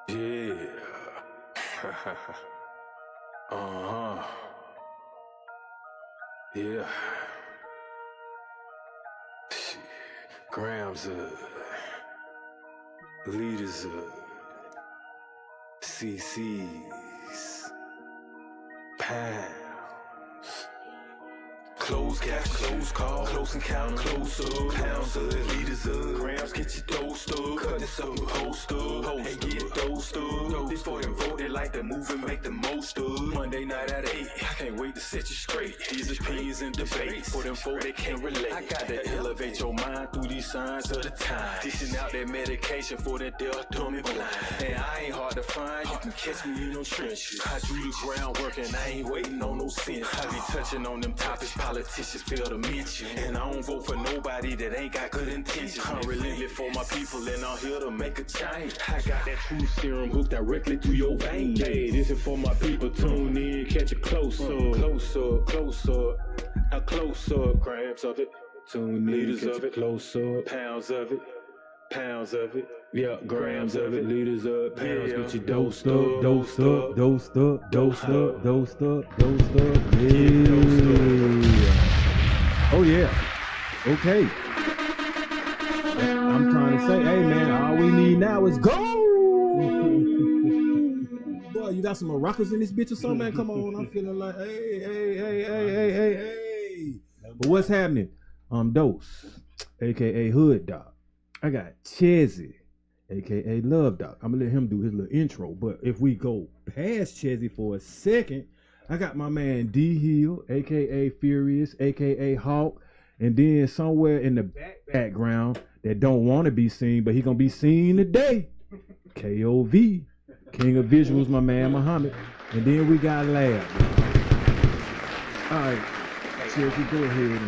Yeah. uh-huh. Yeah. Shit. Grams leaders CCs, pounds. Close cash, close call, close encounter, close up, pounds of liters of grams, get your dosed up, cut this up, post up, and get dosed up. This for them vote, they like to move and make the most of. Monday night at 8, I can't wait to set you straight. These opinions and debates, for them folk they can't relate. I gotta elevate your mind through these signs of the time. Dishing out that medication for that deaf, dumb and blind. And I ain't hard to find, you can catch me in them trenches. I do the groundwork and I ain't waiting on no sense. I be touching on them topics politicians fail to mention. And I don't vote for nobody that ain't got good intentions. I'm relentless for my people and I'm here to make a change. I got that true serum hooked directly to your vein. Hey, this is for my people, tune in, catch it close up, close up, close up, a close up, grams of it, tune liters of it, close up, pounds of it. Pounds of it, yeah, grams of it, liters of pounds, get you dosed up, dosed up, dosed up, dosed up, dosed up, dosed up, yeah. Oh yeah, okay. I'm trying to say, hey man, all we need now is go. Boy, you got some maracas in this bitch or something, man? Come on, I'm feeling like, hey. But what's happening? Dose, aka Hood Dog. I got Chezzy, aka Love Doc. I'm gonna let him do his little intro. But if we go past Chezzy for a second, I got my man D Hill, aka Furious, aka Hawk, and then somewhere in the background that don't want to be seen, but he gonna be seen today. KOV, King of Visuals, my man Muhammad. And then we got Lab. All right, Chezzy, go ahead.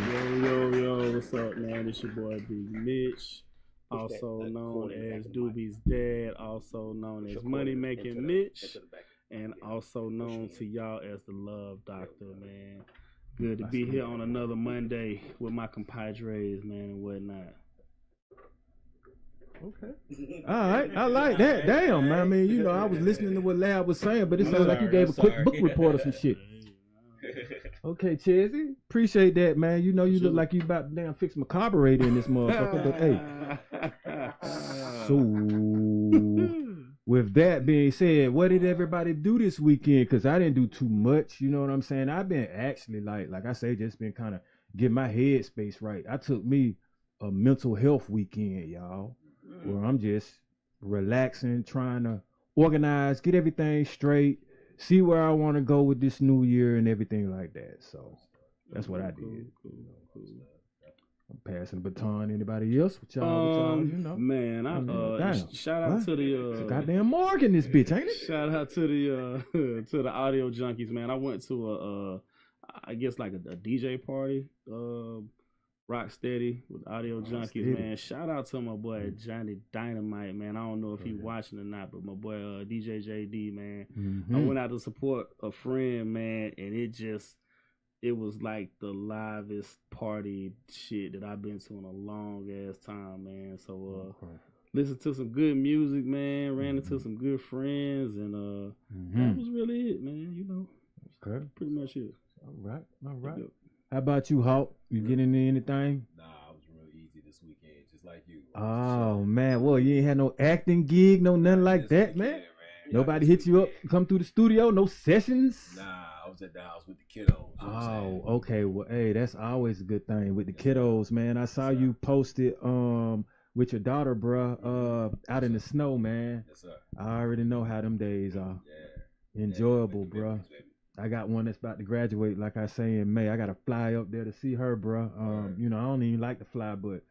Yo, what's up, man? It's your boy Big Mitch. Also known as Doobie's dad, also known as Money Making Mitch, and also known to y'all as the Love Doctor, man. Good to be here on another Monday with my compadres, man, and whatnot. Okay. All right. I like that. Damn, man. I mean, you know, I was listening to what Lab was saying, but it sounded like you gave a quick book report or some shit. Okay, Chezzy. Appreciate that, man. You know, you look like you about to damn fix my carburetor in this motherfucker, but hey. So, with that being said, what did everybody do this weekend? Because I didn't do too much, you know what I'm saying? I've been actually, like I say, just been kind of getting my head space right. I took me a mental health weekend, y'all, where I'm just relaxing, trying to organize, get everything straight, see where I want to go with this new year and everything like that. So that's what I did. Cool. I'm passing the baton. Anybody else? What y'all, you know? Man, shout out to the it's a goddamn morgue in this bitch, ain't it? Shout out to the to the audio junkies, man. I went to I guess like a DJ party, Rocksteady with audio junkies, man. Shout out to my boy Johnny Dynamite, man. I don't know if he's watching or not, but my boy DJ JD, man. I went out to support a friend, man, and it was like the livest party shit that I've been to in a long ass time, man. So listened to some good music, man. Ran into some good friends, and that was really it, man. You know, pretty much it. All right. How about you, Hawk? You getting into anything? Nah, I was real easy this weekend, just like you. Oh man, well you ain't had no acting gig, no nothing like that, man. Nobody hit you up, come through the studio, no sessions. Nah, I was at the house with the kiddos. Oh, okay. Well, hey, that's always a good thing with the kiddos, man. I saw you posted with your daughter, bruh, out in the snow, man. Yes, sir. I already know how them days are. Yeah. Enjoyable, bruh. I got one that's about to graduate, like I say in May. I gotta fly up there to see her, bruh. You know, I don't even like to fly, but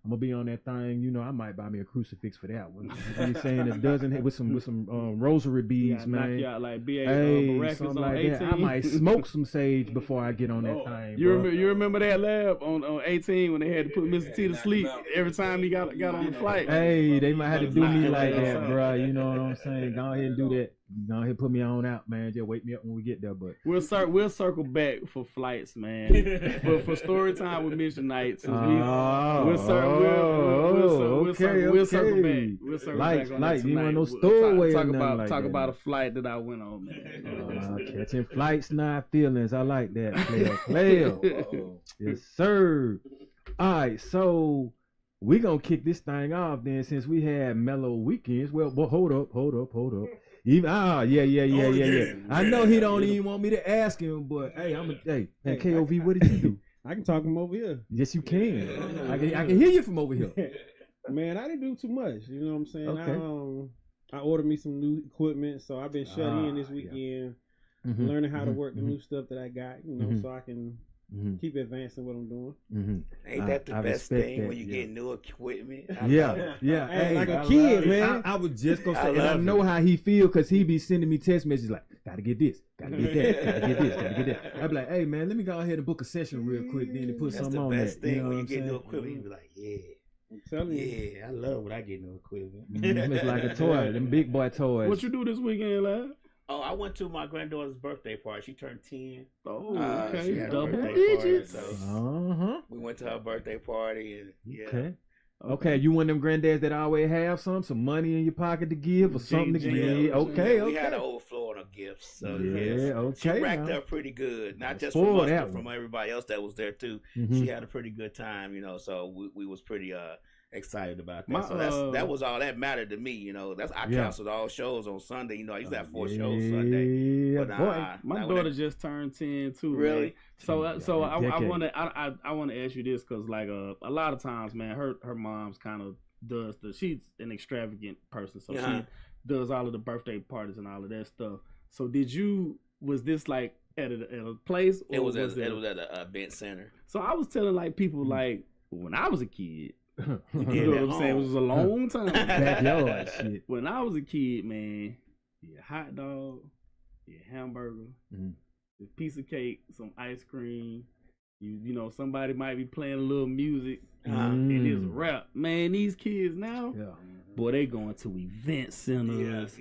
I'm gonna be on that thing. You know, I might buy me a crucifix for that one. You saying it doesn't hit with some rosary beads, man. Knock you out like something like 18. that. I might smoke some sage before I get on that thing. You remember that Lab on 18 when they had to put Mr. T to sleep every time he got on the flight? Hey, they might have to do me like that, bruh. You know what I'm saying? Go ahead and do that. go ahead, put me on out, man. Just wake me up when we get there. But we'll circle back for flights, man. But for story time with Mitch tonight, since we'll circle back. We'll circle back on that tonight. You want no stowaway? Talk about a flight that I went on, man. Catching flights, not feelings. I like that. Player. Yes, sir. All right, so we gonna kick this thing off then, since we had mellow weekends. Well, hold up. Even, yeah. I know he don't even want me to ask him, but hey, KOV, what did you do? I can talk him over here. Yes, you can. I can hear you from over here. Man, I didn't do too much. You know what I'm saying? Okay. I ordered me some new equipment, so I've been shut in this weekend, learning how to work the new stuff that I got. You know, so I can keep advancing what I'm doing. Ain't that the best thing when you get new equipment? Yeah. Hey, like a kid, man. I was just gonna say, and I know how he feel, because he be sending me text messages like, gotta get this, gotta get that, gotta get this, gotta get that. I be like, hey man, let me go ahead and book a session real quick, then and put something on that. That's the best thing, you know when what you get I'm new saying? equipment. You be like, yeah. I'm telling you. Yeah, I love when I get new equipment. It's like a toy, them big boy toys. What you do this weekend, lad? Oh, I went to my granddaughter's birthday party. She turned 10. Oh, okay. She had a Double birthday digits. Party, so Uh-huh. we went to her birthday party, and yeah. Okay, you one of them granddads that always have some money in your pocket to give or something to give. Okay. We had an overflow on her gifts. So okay. She racked up pretty good. Not just For from us, that but from everybody else that was there too. She had a pretty good time, you know. So we was pretty excited about that. So that was all that mattered to me, you know. I canceled all shows on Sunday. You know, I used to have 4 shows Sunday. But my daughter just turned 10 too. Really? Man. So I want to ask you this, because like a lot of times, man, her mom's kind of does she's an extravagant person, so she does all of the birthday parties and all of that stuff. So was this like at a place? Or it was at an event center. So I was telling like people like when I was a kid. You know what I'm saying? It was a long time. Backyard shit. When I was a kid, man, your hot dog, your hamburger, a piece of cake, some ice cream. You know, somebody might be playing a little music, and it's a rap. Man, these kids now, boy, they going to event centers.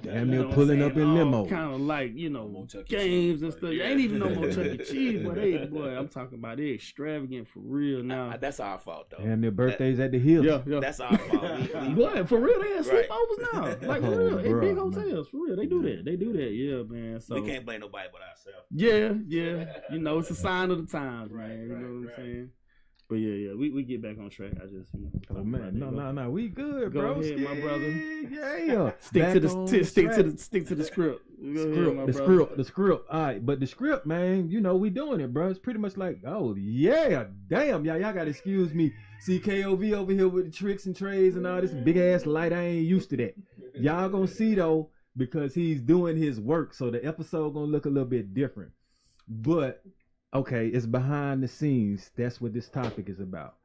Damn near pulling up in limo. Kind of like, you know, games and stuff. Ain't even no more Chuck E. Cheese, but boy, I'm talking about they extravagant for real now. That's our fault though. And their birthdays at the hills. Yeah. That's our fault. Boy, for real, they have sleepovers now. Like for real, in big hotels. For real, they do that. Yeah, man. So we can't blame nobody but ourselves. Yeah. You know, it's a sign of the times, man. You know what I'm saying? But yeah, we get back on track. I just, oh man, no, we good, Go bro. ahead, my brother. Yeah, stick to the script. The script. All right, but the script, man, you know we doing it, bro. It's pretty much like, oh yeah, damn, y'all gotta excuse me. See KOV over here with the tricks and trays and all this big ass light. I ain't used to that. Y'all gonna see though, because he's doing his work, so the episode gonna look a little bit different. But okay, it's behind the scenes. That's what this topic is about.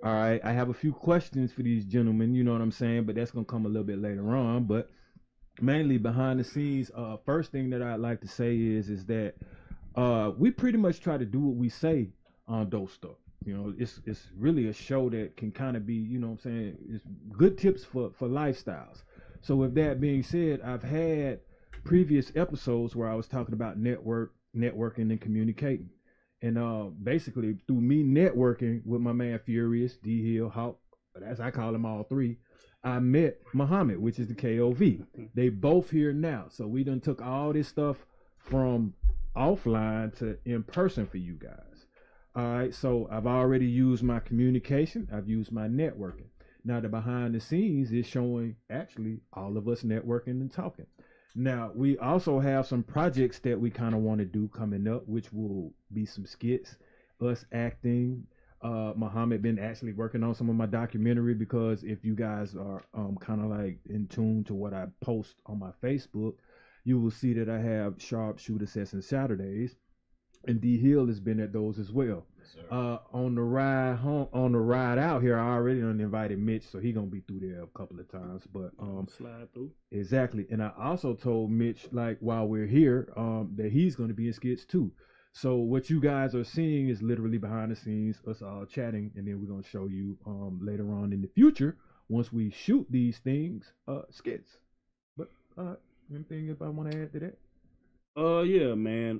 All right, I have a few questions for these gentlemen, you know what I'm saying, but that's going to come a little bit later on. But mainly behind the scenes, first thing that I'd like to say is that we pretty much try to do what we say on Dope Stuff. You know, it's really a show that can kind of be, you know what I'm saying, it's good tips for lifestyles. So with that being said, I've had previous episodes where I was talking about networking and communicating. And basically, through me networking with my man Furious, D Hill, Hawk, as I call them all three, I met Muhammad, which is the KOV. They both here now. So we done took all this stuff from offline to in person for you guys. All right, so I've already used my communication. I've used my networking. Now the behind the scenes is showing actually all of us networking and talking. Now, we also have some projects that we kind of want to do coming up, which will be some skits, us acting. Muhammad been actually working on some of my documentary, because if you guys are kind of like in tune to what I post on my Facebook, you will see that I have Sharp Shootah Sessions Saturdays, and D Hill has been at those as well. On the ride home, on the ride out here, I already done invited Mitch, so he gonna be through there a couple of times. But slide through. Exactly, and I also told Mitch, like while we're here, that he's gonna be in skits too. So what you guys are seeing is literally behind the scenes, us all chatting, and then we're gonna show you later on in the future, once we shoot these things, skits. But Anything if I want to add to that? Yeah, man.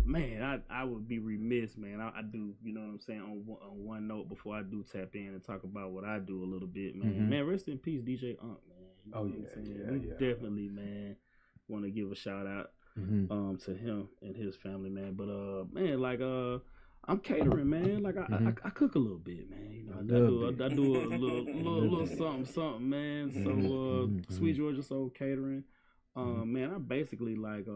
Man, I would be remiss, man. I do, you know what I'm saying, on one note before I do tap in and talk about what I do a little bit, man. Mm-hmm. Man, rest in peace, DJ Unk, man. You know Oh, what yeah, I'm saying? yeah, We yeah. definitely, man, want to give a shout out to him and his family, man. But man, like I'm catering, man. Like I cook a little bit, man. You know, I do a little something, man. So Sweet Georgia Soul Catering. Man, I basically like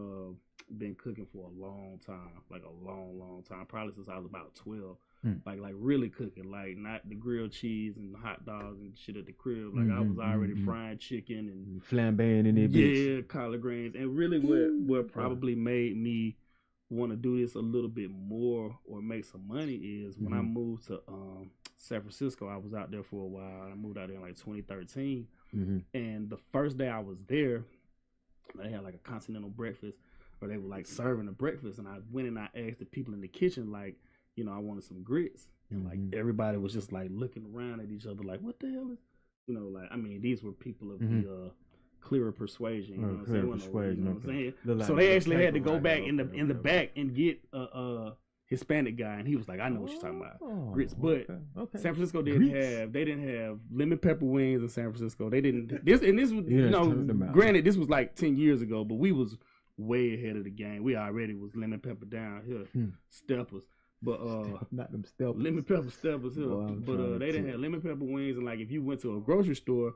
been cooking for a long time, like a long time, probably since I was about 12. Like really cooking, like not the grilled cheese and hot dogs and shit at the crib. Like I was already frying chicken and flambeing in it, bitch. Yeah, collard greens. And really what probably made me want to do this a little bit more or make some money is when I moved to San Francisco. I was out there for a while. I moved out there in like 2013. And the first day I was there, they had like a continental breakfast, or they were like serving a breakfast, and I went and I asked the people in the kitchen, like, you know, I wanted some grits, and like everybody was just like looking around at each other, like, what the hell is, you know, like, I mean, these were people of the clearer persuasion, you know what I'm saying? You know what I'm saying? So they actually had to go back in the back and get a Hispanic guy, and he was like, I know what you're talking about, grits. But San Francisco they didn't have lemon pepper wings in San Francisco. They didn't this was you know, granted this was like 10 years ago, but we was way ahead of the game. We already was lemon pepper down here, steppers. But not them steppers. Lemon pepper steppers here. But they didn't have lemon pepper wings, and like if you went to a grocery store,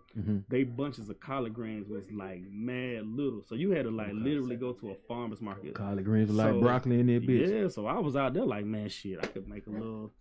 they bunches of collard greens was like mad little. So you had to like literally go to a farmer's market. Collard greens were like broccoli in there, bitch. Yeah, so I was out there like, man, shit, I could make a little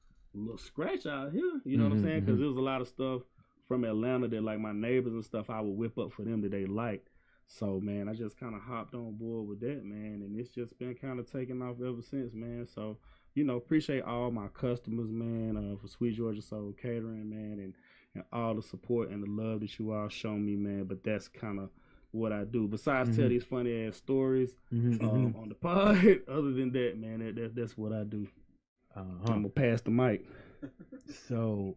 scratch out here. You know what I'm saying? Because there was a lot of stuff from Atlanta that like my neighbors and stuff I would whip up for them that they liked. So man, I just kind of hopped on board with that, man, and it's just been kind of taking off ever since, man. So, you know, appreciate all my customers, man, for Sweet Georgia Soul Catering, man, and all the support and the love that you all show me, man. But that's kind of what I do. Besides tell these funny ass stories on the pod, other than that, man, that's what I do. I'm gonna pass the mic. So,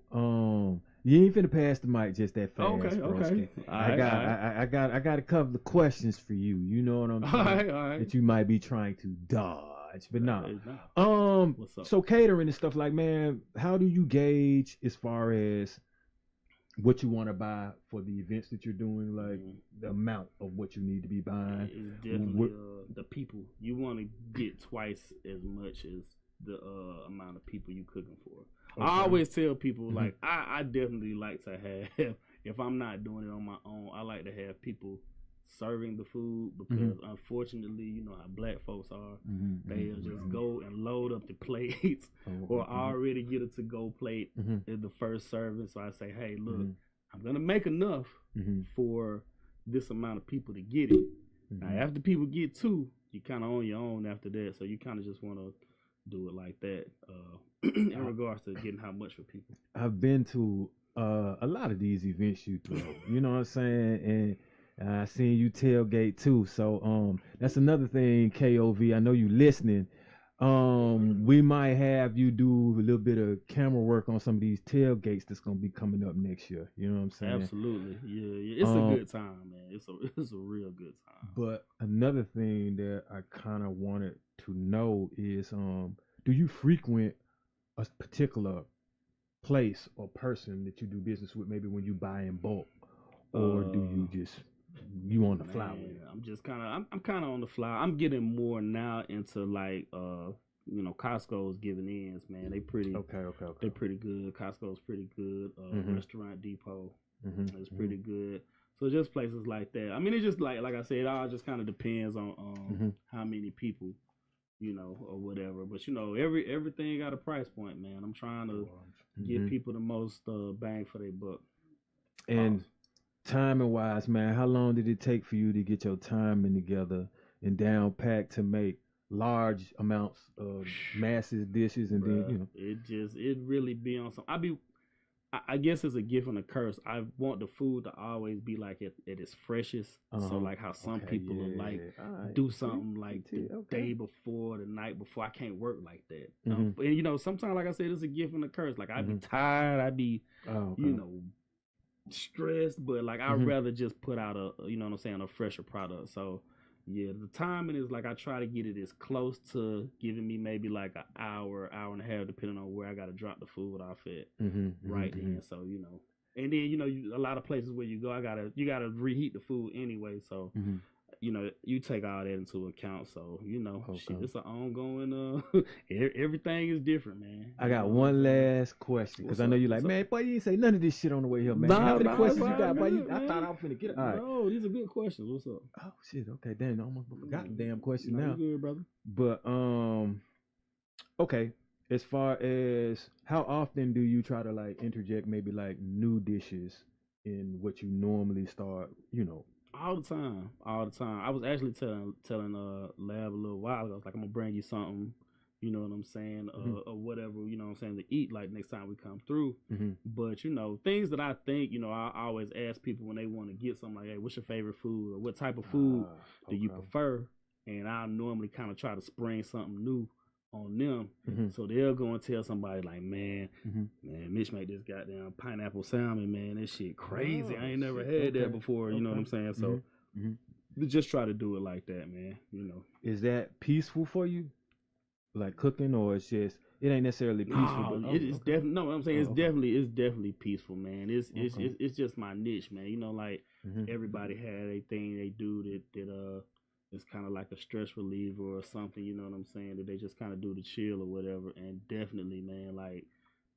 you ain't finna pass the mic just that fast. Okay. I got a couple of questions for you. You know what I'm saying? All right. That you might be trying to dodge, but nah. What's up? So catering and stuff, like, man, how do you gauge as far as what you want to buy for the events that you're doing, like the amount of what you need to be buying? It's definitely the people. You want to get twice as much as the amount of people you cooking for. Okay. I always tell people, like, I definitely like to have, if I'm not doing it on my own, I like to have people serving the food, because unfortunately, you know how black folks are. They'll just go and load up the plates or already get a to-go plate in the first serving. So I say, hey, look, I'm going to make enough for this amount of people to get it. Now, after people get two, you kind of on your own after that. So you kind of just want to do it like that in regards to getting how much for people. I've been to a lot of these events you throw, you know what I'm saying, and I seen you tailgate too. So that's another thing, KOV. I know you listening. We might have you do a little bit of camera work on some of these tailgates that's gonna be coming up next year. You know what I'm saying? Absolutely, yeah. It's a good time, man. It's a real good time. But another thing that I kind of wanted to know is, do you frequent a particular place or person that you do business with, maybe when you buy in bulk, or do you just on the fly with it? I'm kind of on the fly. I'm getting more now into like you know, Costco's giving ins, man. They pretty okay. They're pretty good. Costco's pretty good. Restaurant Depot is pretty good. So just places like that. I mean, it's just like I said, it all just kind of depends on how many people, you know, or whatever. But you know, everything got a price point, man. I'm trying to give people the most bang for their buck. And timing wise, man, how long did it take for you to get your timing together and down packed to make large amounts of massive dishes? And then, you know, it really be on some. I guess it's a gift and a curse. I want the food to always be like at its freshest. So like how some people will like do something like the day before, the night before. I can't work like that. And you know, sometimes, like I said, it's a gift and a curse. Like I'd be tired. I'd be, you know, stressed, but like I'd rather just put out a, you know what I'm saying, a fresher product. So yeah, the timing is like I try to get it as close to giving me maybe like an hour and a half, depending on where I got to drop the food off at right then. So you know, and then you know, a lot of places where you go, you gotta reheat the food anyway. So you know, you take all that into account. So you know, shit, it's an ongoing. Everything is different, man. I got one last question because I know you like, man, boy, you ain't say none of this shit on the way here, man. How many questions you got, boy? I thought I was finna get it. All right. No, these are good questions. What's up? Oh shit. Okay, damn, I almost forgot the damn question now. You good, brother? But okay. As far as how often do you try to like interject maybe like new dishes in what you normally start, you know? All the time. I was actually telling Lab a little while ago. I was like, I'm gonna bring you something, you know what I'm saying, or whatever, you know what I'm saying, to eat like next time we come through. But you know, things that I think, you know, I always ask people when they want to get something like, hey, what's your favorite food, or what type of food do you prefer? And I normally kind of try to spring something new on them, so they'll go and tell somebody like, man, Mitch made this goddamn pineapple salmon, man, that shit crazy. I ain't never had that before. You know what I'm saying? So we just try to do it like that, man. You know, is that peaceful for you, like cooking, or it's just it ain't necessarily peaceful? No, it's definitely no. What I'm saying, it's definitely peaceful, man. It's just my niche, man. You know, like everybody had a thing they do that it's kind of like a stress reliever or something, you know what I'm saying, that they just kind of do to chill or whatever. And definitely, man, like,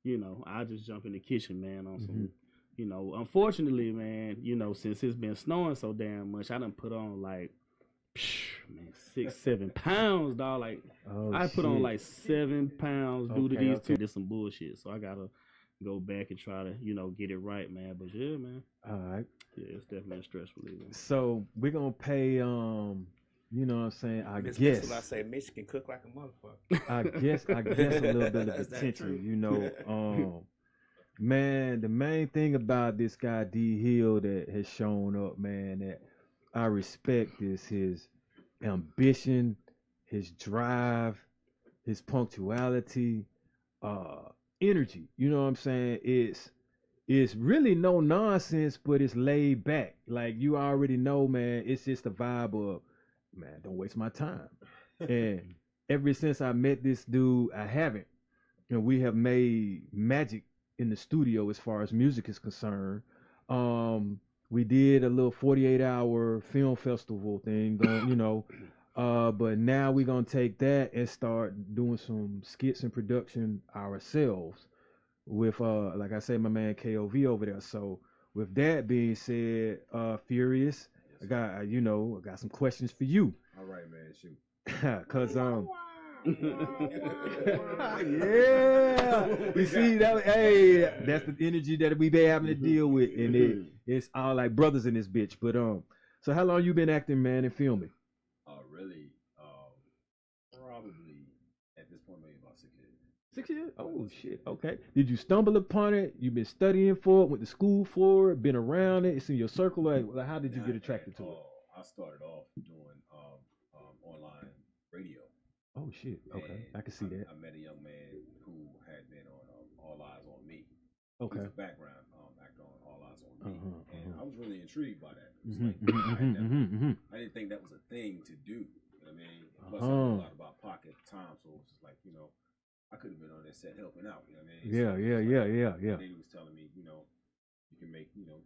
you know, I just jump in the kitchen, man, on some, you know, unfortunately, man, you know, since it's been snowing so damn much, I done put on like, man, 6-7 pounds, dog. Like, I put on like 7 pounds due to these two. There's some bullshit, so I gotta go back and try to, you know, get it right, man. But yeah, man. All right. Yeah, it's definitely a stress reliever. So we're gonna pay you know what I'm saying? I guess I say Mitch can cook like a motherfucker. I guess a little bit of attention, you know. Man, the main thing about this guy D Hill that has shown up, man, that I respect is his ambition, his drive, his punctuality, energy. You know what I'm saying? It's really no nonsense, but it's laid back. Like you already know, man, it's just a vibe of, man, don't waste my time. And ever since I met this dude, I haven't. And we have made magic in the studio as far as music is concerned. We did a little 48-hour film festival thing going, you know. But now we're gonna take that and start doing some skits and production ourselves with like I said, my man KOV over there. So with that being said, Furious, I got some questions for you. All right, man, shoot. Cause yeah, you see that? Hey, that's the energy that we been having to deal with, and it's all like brothers in this bitch. But so how long you been acting, man, and filming? Really, probably at this point maybe about 6 years. 6 years? Oh shit. Okay. Did you stumble upon it? You been studying for it? Went to school for it? Been around it? It's in your circle? Like how did you get attracted to it? I started off doing online radio. Oh shit. Okay, I can see that. I met a young man who had been on All Eyes on Me. Okay. He's a background actor on All Eyes on Me, and I was really intrigued by that. It was I didn't think that was a thing to do. You know what I mean? Plus, I knew a lot about Pocket at the time, so it was just like, you know, I could have been on that set helping out. You know what I mean? Yeah. And then he was telling me, you know, you can make a little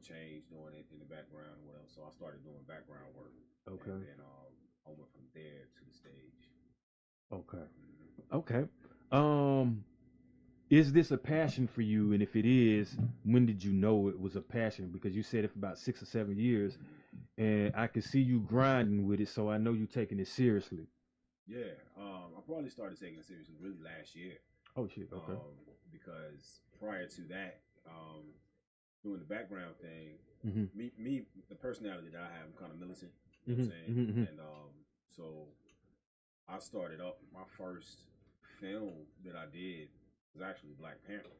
change doing it in the background or whatever. So I started doing background work. Okay. And then I went from there to the stage. Okay. Okay. Is this a passion for you? And if it is, when did you know it was a passion? Because you said it for about 6 or 7 years, and I can see you grinding with it, so I know you're taking it seriously. Yeah, I probably started taking it seriously really last year. Oh shit, okay. Because prior to that, doing the background thing, me, the personality that I have, I'm kind of militant. You know what I'm saying? And so I started up. My first film that I did was actually Black Panther.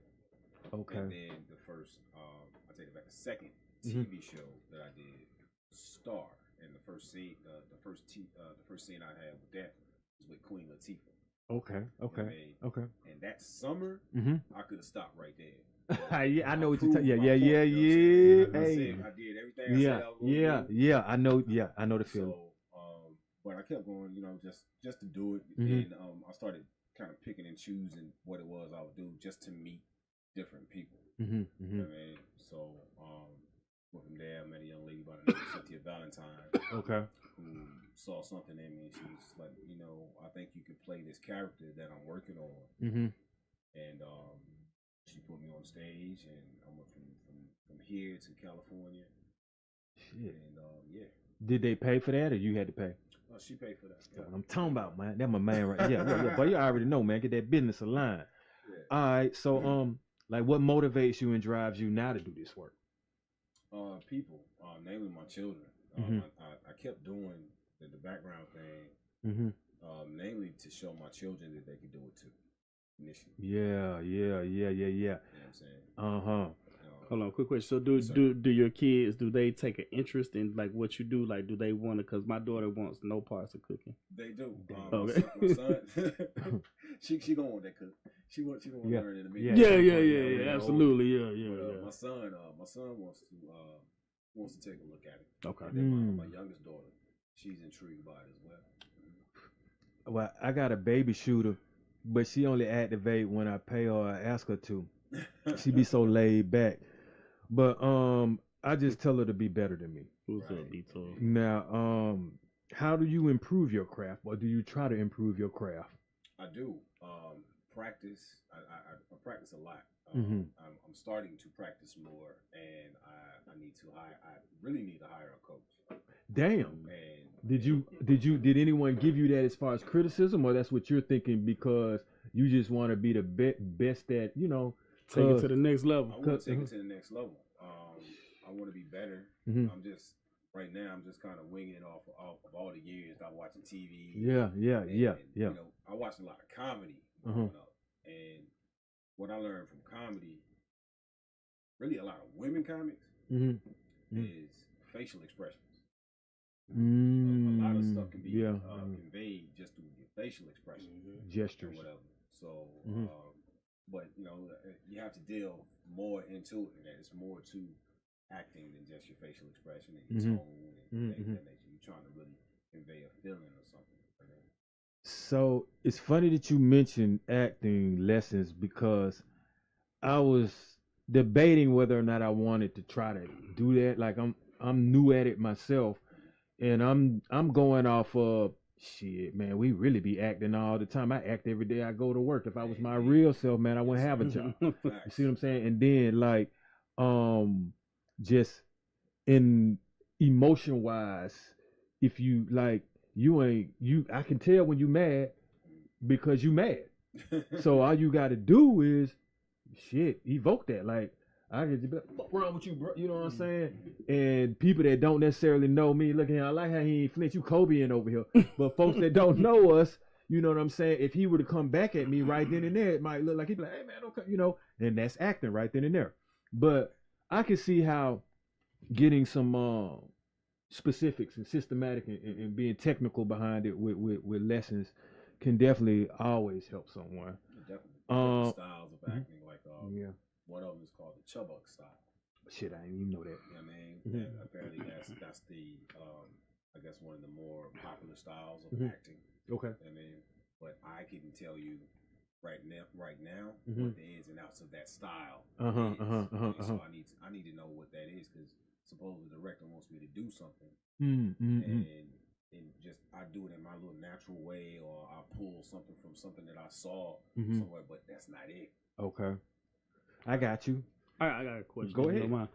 Okay. And then the first, I take it back, the second TV show that I did, Star, and the first scene, the first scene I had with that was with Queen Latifah. Okay. You know what I mean? Okay. And that summer, I could have stopped right there. I know what you're talking. Yeah. I Hey. did everything I said I was gonna do. Yeah. I know the feeling. So, but I kept going, just to do it, Mm-hmm. and I started kind of picking and choosing what it was I would do just to meet different people. Mm-hmm. You know what I mean? So, from there, I met a young lady by the name of Cynthia Valentine. Okay. Who saw something in me. She was like, I think you could play this character that I'm working on. Mm-hmm. And she put me on stage, and I went from here to California. Shit. And yeah. Did they pay for that, or you had to pay? She paid for that. Yeah. I'm talking about, man. That's my man, right? Yeah. But you already know, man. Get that business aligned. Yeah. All right. So, like, what motivates you and drives you now to do this work? People, namely my children. I kept doing the background thing, namely to show my children that they could do it too. Initially. Yeah. You know what I'm saying? Hold on, quick question. So do your kids, do they take an interest in like what you do? Like, do they want to? Because my daughter wants no parts of cooking. They do. Okay. My son, she gonna want that cook. She gonna learn in a minute. Yeah, absolutely, yeah. My son wants to take a look at it. Okay. And then my youngest daughter, she's intrigued by it as well. Well, I got a baby shooter, but she only activate when I pay her or ask her to. She be so laid back. But I just tell her to be better than me. Who's up, B12? Now, how do you improve your craft, or do you try to improve your craft? I do. Practice. I practice a lot. Mm-hmm. I'm starting to practice more, and I really need to hire a coach. Damn. And did anyone give you that as far as criticism, or that's what you're thinking because you just want to be the best at, take it to the next level? I want to take it to the next level. I want to be better. Mm-hmm. Right now I'm just kind of winging it off of all the years I'm watching TV. Yeah. I watched a lot of comedy growing up, and what I learned from comedy, really a lot of women comics, is facial expressions. A lot of stuff can be conveyed just through your facial expressions, gestures, or whatever. So, but you have to deal more into it, and it's more to acting than just your facial expression and your tone and things of that nature. You're trying to really convey a feeling or something. So it's funny that you mentioned acting lessons because I was debating whether or not I wanted to try to do that. Like I'm new at it myself, and I'm going off of shit, man. We really be acting all the time. I act every day I go to work. If I was my real self, man, I wouldn't have a job. You see what I'm saying? And then like just in emotion wise, if you like I can tell when you mad because you mad. So all you gotta do is evoke that. Like I can just be like, what's wrong with you, bro? You know what I'm saying? And people that don't necessarily know me, look at him, I like how he ain't flinch, you Kobe-ing over here. But folks that don't know us, you know what I'm saying? If he were to come back at me right then and there, it might look like he'd be like, hey man, okay, and that's acting right then and there. But I can see how getting some specifics and systematic and being technical behind it with lessons can definitely always help someone. Definitely. Styles of acting, like one of them is called the Chubbuck style. Shit, I didn't even know that. You know what I mean? And apparently that's the I guess one of the more popular styles of acting. Okay. I mean, but I can tell you right now what the ins and outs of that style is. So I need to know what that is, because suppose the director wants me to do something, and just I do it in my little natural way, or I pull something from something that I saw somewhere, but that's not it. Okay, I got you. I got a question. Go ahead. I'm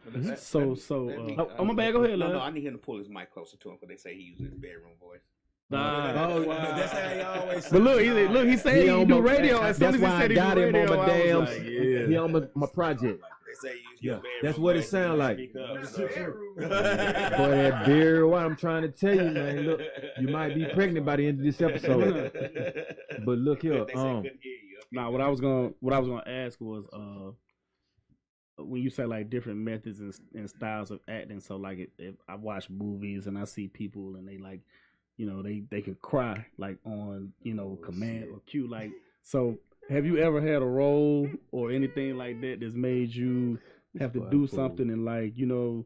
a bag. Go ahead. No, I need him to pull his mic closer to him because they say he uses his bedroom voice. Wow. That's how he always. But look, he said he do radio. As soon as he said he do radio, he on my project. They say you use that's what it sounds like. Boy, that beer. What I'm trying to tell you, man. Look, you might be pregnant by the end of this episode. But look here. What I was gonna ask was when you say like different methods and styles of acting. So like if I watch movies and I see people and they like, they can cry like on command or cue, like, so Have you ever had a role or anything like that that's made you have to do something and like, you know,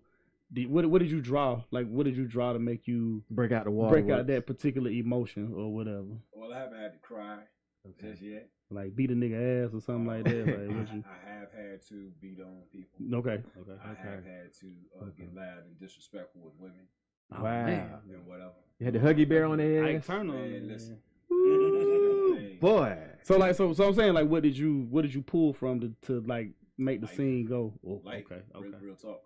what did you draw? Like, what did you draw to make you break out the water? Break out that particular emotion or whatever. Well, I haven't had to cry just yet. Like beat a nigga ass or something like that. Like, I have had to beat on people. Okay. I have had to get loud and disrespectful with women. Wow. And whatever. You had the Huggy Bear on their ass. Listen. Boy. So I'm saying, like, what did you pull from to like make the scene go? Oh, like, okay. Real talk.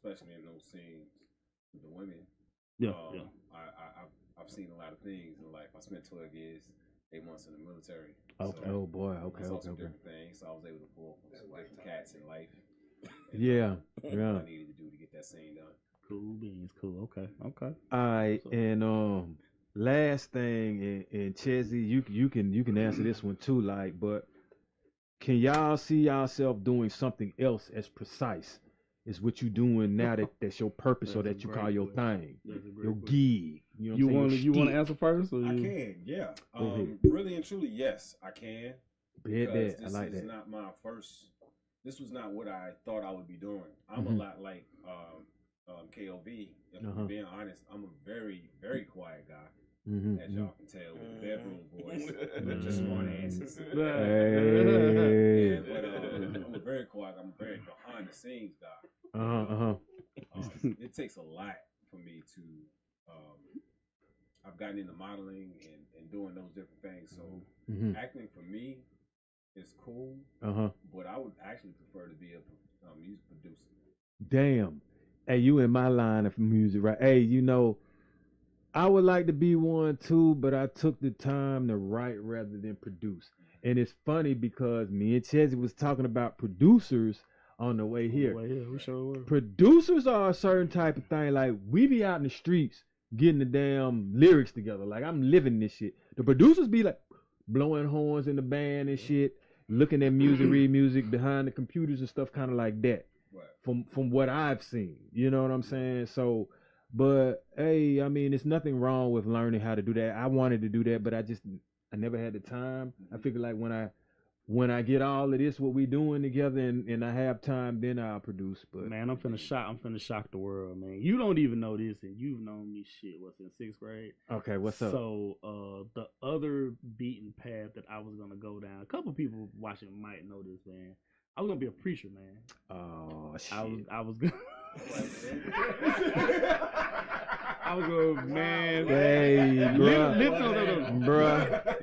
Especially in those scenes with the women. Yeah. I've seen a lot of things in life. I spent 12 years, 8 months in the military. Okay. So Oh boy. Okay. I saw some different things. So I was able to pull from some different cats in life. Yeah. What I needed to do to get that scene done. Cool beans. Cool. Okay. All right. And last thing, and Chezzy, you can answer this one too. Like, but can y'all see yourself doing something else as precise as what you doing now that's your purpose or that you call your thing, your gig? You want to answer first? Or I can, yeah. Really and truly, yes, I can. Bet. I like that. Not my first. This was not what I thought I would be doing. I'm a lot like KOV. If I'm being honest, I'm a very, very quiet guy. As y'all can tell with the bedroom voice, just smart asses. I'm a very quiet. I'm a very behind the scenes guy. It takes a lot for me to. I've gotten into modeling and doing those different things. So acting for me is cool. But I would actually prefer to be a music producer. Damn. Hey, you in my line of music, right? Hey, you know, I would like to be one too, but I took the time to write rather than produce. And it's funny because me and Chezzy was talking about producers on the way here. We sure were. Producers are a certain type of thing. Like, we be out in the streets getting the damn lyrics together. Like, I'm living this shit. The producers be like blowing horns in the band and shit, looking at music, read music behind the computers and stuff, kind of like that. Right. From what I've seen, you know what I'm saying? So, but hey, I mean, there's nothing wrong with learning how to do that. I wanted to do that, but I never had the time. I figure like when I get all of this, what we doing together, and I have time, then I'll produce. But man, I'm finna shock the world, man. You don't even know this, and you've known me what's in 6th grade. Okay, what's up? So, the other beaten path that I was gonna go down, a couple people watching might know this, man. I was gonna be a preacher, man. Oh shit! I was gonna. I was gonna, man. Hey, bruh.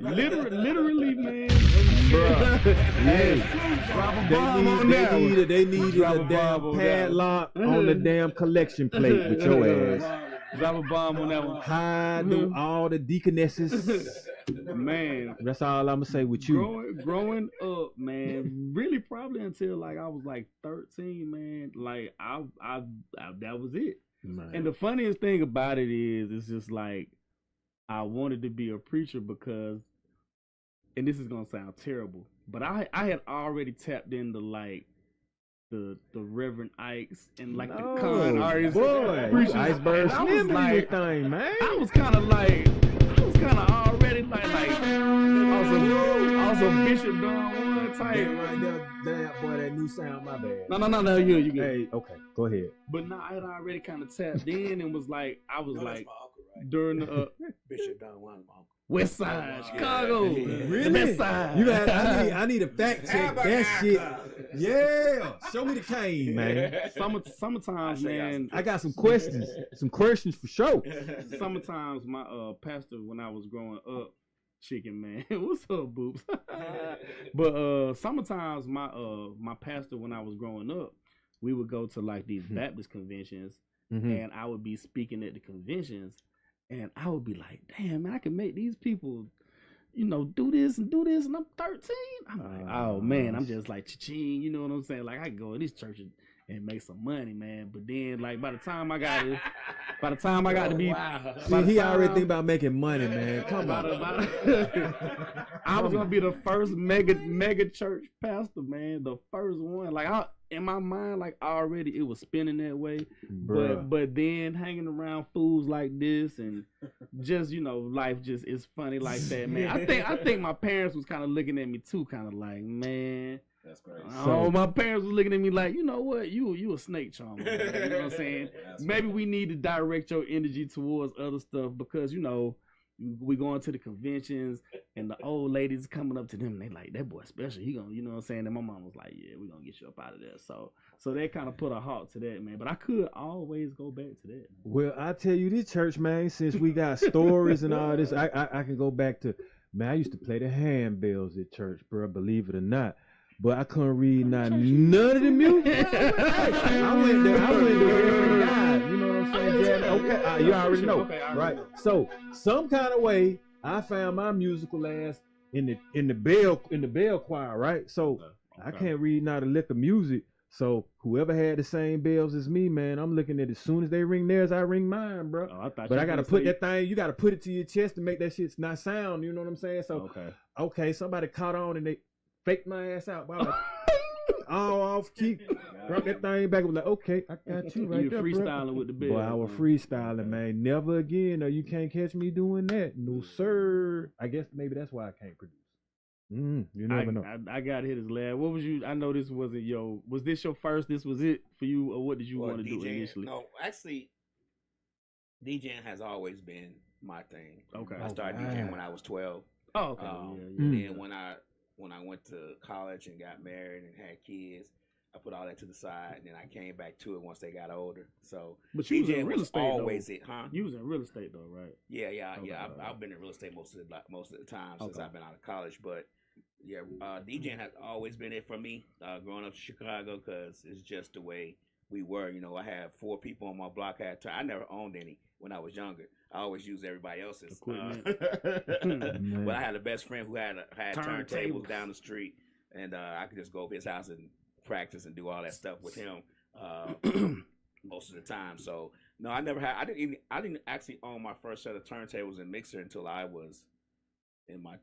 Literally, man. Bruh. Hey, drop a bomb on that one. They needed a damn padlock on the damn collection plate with your ass. Drop a bomb on that one. Hide all the deaconesses. Man, that's all I'm gonna say with you. Growing up, man, really probably until like I was like 13, man. Like I that was it. Man. And the funniest thing about it is, it's just like I wanted to be a preacher because, and this is gonna sound terrible, but I had already tapped into like the Reverend Ikes and like the con artists. Boy, Iceberg Slim like thing, man. I was kind of already like also Bishop Don One type. Right there, damn boy, that new sound, my bad. No, you get. Hey, okay, go ahead. But no, I had already kind of tapped in and was like, I was like, during the Bishop Don One, West Side, Chicago, really? The West Side. You got, I need a fact check that shit. Yeah, show me the cane, man. Sometimes, man, I got some questions for sure. Sometimes my pastor, when I was growing up, chicken man, what's up, boobs? But sometimes my pastor, when I was growing up, we would go to like these Baptist conventions, and I would be speaking at the conventions. And I would be like, damn, man, I can make these people, you know, do this, and I'm 13. I'm like, oh, man, I'm just like, cha-ching, you know what I'm saying? Like, I can go in these churches and make some money, man. But then, like, by the time I got to be, See, he already think about making money, man. Come on. I was gonna be the first mega church pastor, man. The first one. Like, in my mind, like, already it was spinning that way. But then hanging around fools like this and just, life just is funny like that, man. I think my parents was kind of looking at me too, kind of like, man. That's crazy. My parents was looking at me like, you know what, you a snake charmer, man. You know what I'm saying? Maybe we need to direct your energy towards other stuff because, we going to the conventions and the old ladies coming up to them and they like, that boy special. He gonna, you know what I'm saying? And my mom was like, yeah, we gonna get you up out of there. So they kind of put a halt to that, man. But I could always go back to that, man. Well, I tell you this, church, man, since we got stories and all this, I can go back to, man, I used to play the handbells at church, bro, believe it or not. But I couldn't read none of the music. I went there every night. You know what I'm saying? Okay, you already know, right? So some kind of way, I found my musical ass in the bell choir, right? So I can't read none of the liquor music. So whoever had the same bells as me, man, I'm looking at it. As soon as they ring theirs, I ring mine, bro. But I gotta put that thing. You gotta put it to your chest to make that shit not sound. You know what I'm saying? So okay, somebody caught on and they faked my ass out, bro. Like, all off key, brought that thing back. I was like, okay, I got you right you there, freestyling bro. with the bell. Boy, I was freestyling, man. Never again. No, you can't catch me doing that. No, sir. I guess maybe that's why I can't produce. You never know. I got hit his lab. What was you? I know this wasn't was this your first? This was it for you, or what did you want to do initially? No, actually, DJing has always been my thing. Okay. I started DJing when I was 12. Oh, okay. Then when I went to college and got married and had kids, I put all that to the side, and then I came back to it once they got older. So, but you was in real estate always though. It, huh? You was in real estate though, right? Yeah. I've been in real estate most of the time since I've been out of college. But yeah, DJing has always been it for me. Growing up in Chicago, because it's just the way we were. I had 4 people on my block. I never owned any when I was younger. I always used everybody else's. But I had a best friend who had turntables down the street, and I could just go to his house and practice and do all that stuff with him most of the time. So no, I never had. I didn't actually own my first set of turntables and mixer until I was in my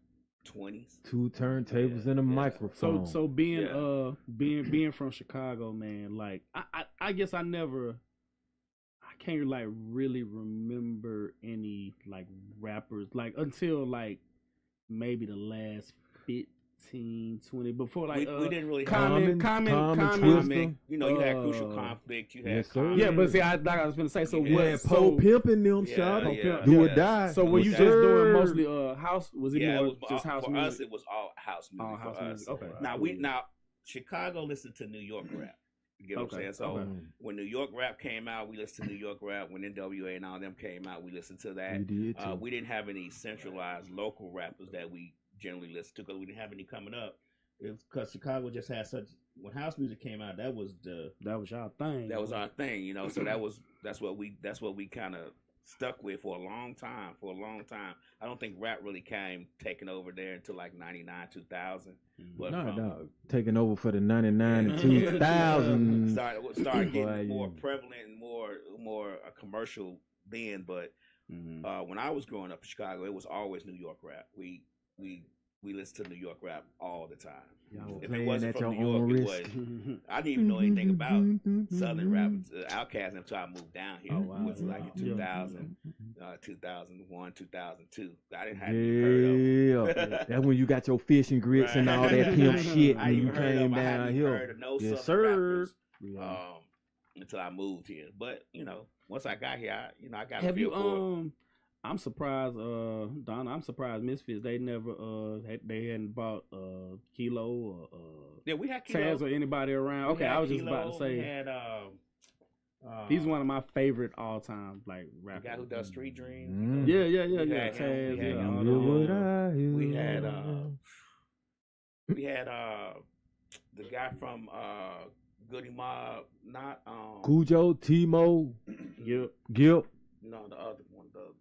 20s. 2 turntables and a microphone. So being from Chicago, man, like I guess I can't like really remember any like rappers like until like maybe the last 15, 20 before like we didn't really comment. You had Crucial Conflict. You had but see, I was gonna say Poe pimping them shot do or die. So were you just doing mostly house? Was it more just house for music? us, it was all house music. All house music. Okay. Now Chicago listened to New York rap. You get what I'm saying? So when New York rap came out, we listened to New York rap. When NWA and all them came out, we listened to that. We didn't have any centralized local rappers that we generally listened to because we didn't have any coming up. It's because Chicago just had such. When house music came out, that was our thing. That was our thing, So that's what we kind of stuck with for a long time. I don't think rap really came taking over there until like 99, 2000. But taking over for the 99 and 2000. Started getting more prevalent and more commercial then. But when I was growing up in Chicago, it was always New York rap. We listened to New York rap all the time. If it wasn't from New York, it was. I didn't even know anything about Southern rap, Outkast, until I moved down here. It was like in 2000, 2001, 2002. I didn't have even heard of. That's when you got your fish and grits and all that pimp shit. I even came down here. Heard of no Southern rappers until I moved here. But once I got here, I got a feel for it. I'm surprised, Donna. I'm surprised Misfits. They never, they hadn't bought Kilo or we had Kilo. Taz or anybody around. Okay, I was just about to say. We had he's one of my favorite all time like rappers. The guy who does Street Dreams. Yeah. Taz. We had the guy from Goody Mob, not Cujo, Timo, Gip. No, the other one, the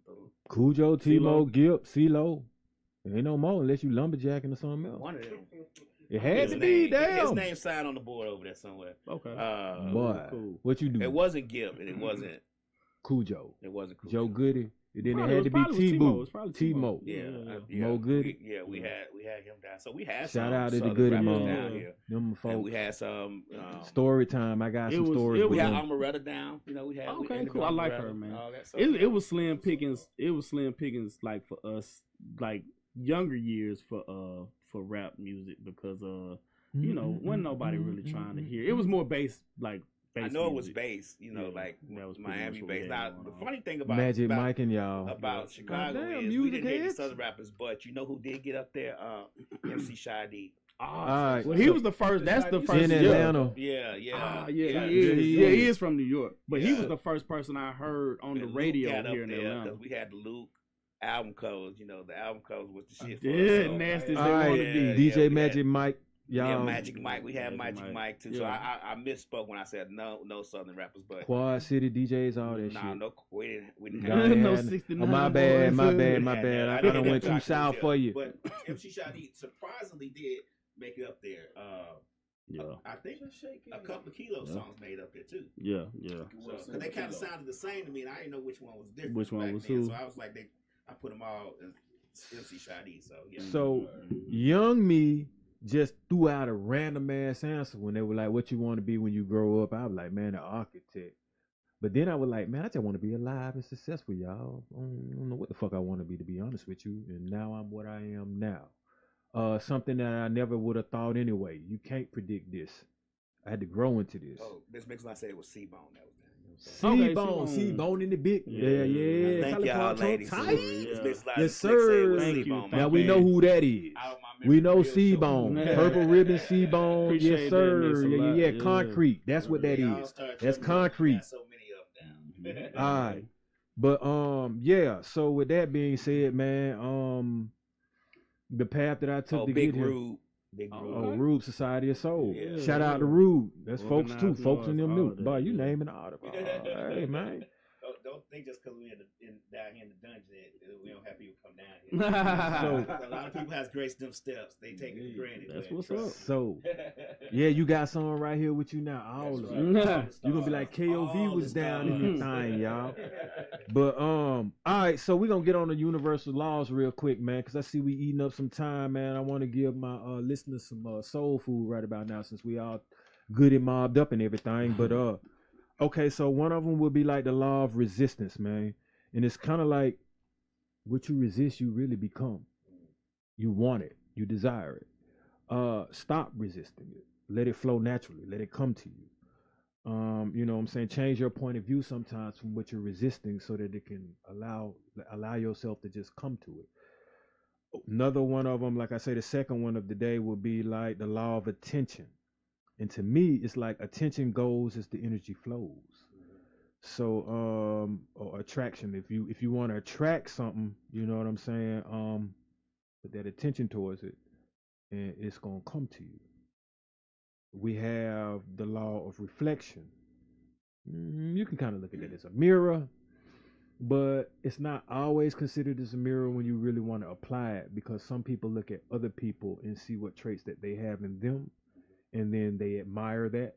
Cujo, Timo, Gip, CeeLo. Ain't no more unless you lumberjacking or something else. One of them. It had to be. Damn. His name signed on the board over there somewhere. Okay. Boy, cool. what you do? It wasn't Gibb, and it wasn't Cujo. It wasn't Cujo. Joe Goody. And then Probably it had to be T-Mo. T-Mo. Yeah, Mo Goody. We had him down. So we had Shout some out to the Southern Goody rappers Mom. down here. Them folks. And we had some story time. I got some stories. We had Amaretta down. You know, we had. Okay, cool. I like her, man. It was slim pickings. It was slim pickings, like for us, like younger years for rap music because you know, wasn't nobody really trying to hear. It was more bass, like. I know it was music. bass, you know, like that was Miami bass. Now, the funny thing about Magic Mike and y'all about Chicago is we didn't hear these other rappers, but you know who did get up there? MC Shy-D. Well, he was the first. That's the first in Atlanta. Yeah. He is from New York, but he was the first person I heard on the radio here in Atlanta. Because we had the Luke album covers. You know, the album covers was the shit. Nasty as they want to be. DJ Magic Mike. Yeah, Magic Mike. We had Magic Mike too. So I misspoke when I said no Southern rappers, but Quad City DJs, all that shit. No, we didn't have no 69. My bad. I done went too south for you. But MC Shy-D surprisingly did make it up there. I think a couple of Kilo songs made up there too. Yeah. So they kind of sounded the same to me, and I didn't know which one was different. Which one was then. who? So I was like, I put them all as MC Shy-D. So yeah. So young me just threw out a random ass answer when they were like, "What you want to be when you grow up?" I was like, "Man, an architect." But then I was like, "Man, I just want to be alive and successful, y'all. I don't know what the fuck I want to be honest with you." And now I'm what I am now. Something that I never would have thought anyway. You can't predict this. I had to grow into this. Oh, this makes me say it was C-Bone. That was C-Bone in the big. Yeah. Thank y'all, ladies. Yes, sir. Thank you. Now we know who that is. We know C-Bone. Purple ribbon C-Bone. Appreciate yes, sir. that. Yeah. Concrete. That's what that is. That's concrete. So many of them All right. But yeah. So with that being said, man, the path that I took to get here. Rube Society of Soul. Yeah. Shout out to Rube. That's Organized folks too. Folks in them new. that, Boy, you naming the article. Hey man. Don't think just because we're down here in the dungeon, we don't have people come down here. So a lot of people has graced them steps. They take it for granted. That's what's up. So yeah, you got someone right here with you now. All of you. You're gonna be like KOV was down in your thing, y'all. But all right, so we're gonna get on the universal laws real quick, man, because I see we eating up some time, man. I want to give my listeners some soul food right about now, since we all good and mobbed up and everything. But okay, so one of them would be like the law of resistance, man. And it's kind of like what you resist, you really become. You want it. You desire it. Stop resisting it. Let it flow naturally. Let it come to you. You know what I'm saying? Change your point of view sometimes from what you're resisting so that it can allow yourself to just come to it. Another one of them, like I say, the second one of the day would be like the law of attention. And to me, it's like attention goes as the energy flows. So, or attraction. If you want to attract something, you know what I'm saying? Put that attention towards it, and it's gonna come to you. We have the law of reflection. You can kind of look at it as a mirror, but it's not always considered as a mirror when you really want to apply it, because some people look at other people and see what traits that they have in them. And then they admire that,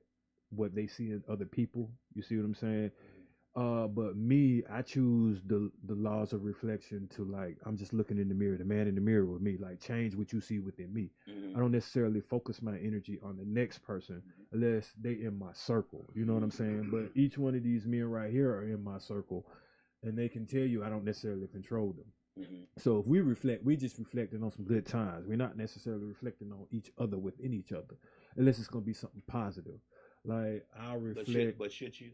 what they see in other people. You see what I'm saying? But me, I choose the laws of reflection to, like, I'm just looking in the mirror, the man in the mirror with me, like, change what you see within me. I don't necessarily focus my energy on the next person unless they in my circle. You know what I'm saying? But each one of these men right here are in my circle, and they can tell you I don't necessarily control them. So if we reflect, we just reflecting on some good times. We're not necessarily reflecting on each other within each other, unless it's gonna be something positive. Like I'll reflect. But should you?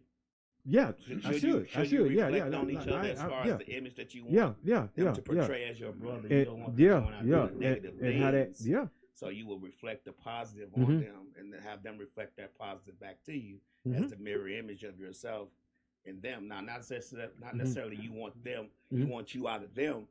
Yeah, I should. Yeah. On each other as far as the image that you want. To portray as your brother. You don't want them going out doing negative things. And how that. So you will reflect the positive on them, and then have them reflect that positive back to you as the mirror image of yourself in them. Now, not necessarily you want them, you want you out of them,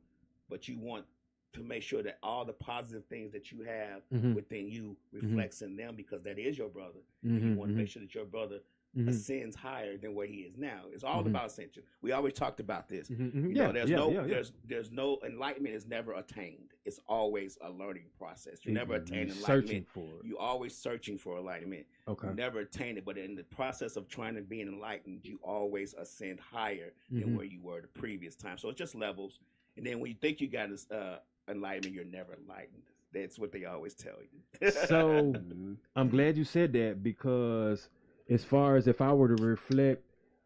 but you want to make sure that all the positive things that you have within you reflects in them, because that is your brother. You want to make sure that your brother ascends higher than where he is now. It's all about ascension. We always talked about this. There's no enlightenment is never attained. It's always a learning process. You never attain enlightenment. Searching for it. You always searching for enlightenment. Okay. You never attain it, but in the process of trying to be enlightened, you always ascend higher than where you were the previous time. So it's just levels. And then when you think you got this enlightenment, you're never enlightened. That's what they always tell you. So I'm glad you said that, because as far as if I were to reflect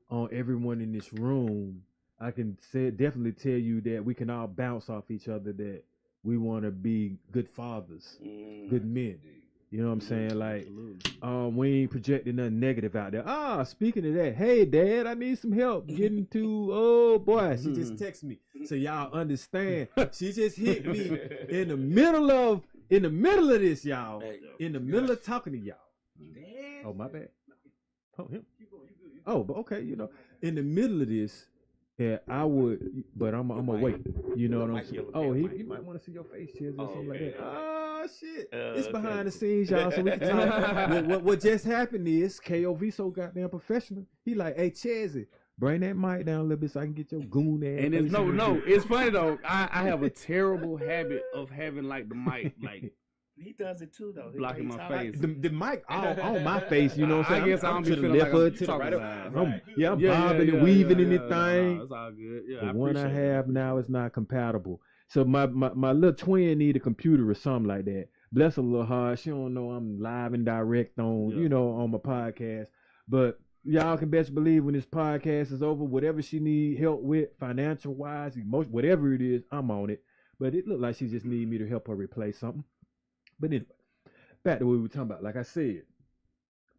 on everyone in this room, I can definitely tell you that we can all bounce off each other, that we want to be good fathers, good men. You know what I'm saying? Like, we ain't projecting nothing negative out there. Speaking of that, hey, Dad, I need some help getting to, oh, boy, she just texted me. So y'all understand, she just hit me in the middle of this, y'all. In the middle of talking to y'all. Oh, my bad. Oh, him. Oh, but okay, in the middle of this, I would, but I'm gonna wait. You know what I'm saying? Oh, he might want to see your face, Chiz, or something like that. Oh shit! It's behind the scenes, y'all. So we can talk. What just happened is KOV so goddamn professional. He like, hey, Chezzy, bring that mic down a little bit so I can get your goon ass. And it's no. It's funny though. I have a terrible habit of having like the mic like. He does it too, though. Blocking my face. The mic on my face, you know what I'm saying? I guess I'm to the feeling left like to the right. I'm Yeah, bobbing and weaving in the thing. No, it's all good. Yeah, the one I have now is not compatible. So my little twin need a computer or something like that. Bless her a little hard. She don't know I'm live and direct on, on my podcast. But y'all can best believe when this podcast is over, whatever she need help with, financial wise, emotion, whatever it is, I'm on it. But it looked like she just need me to help her replace something. But anyway, back to what we were talking about. Like I said,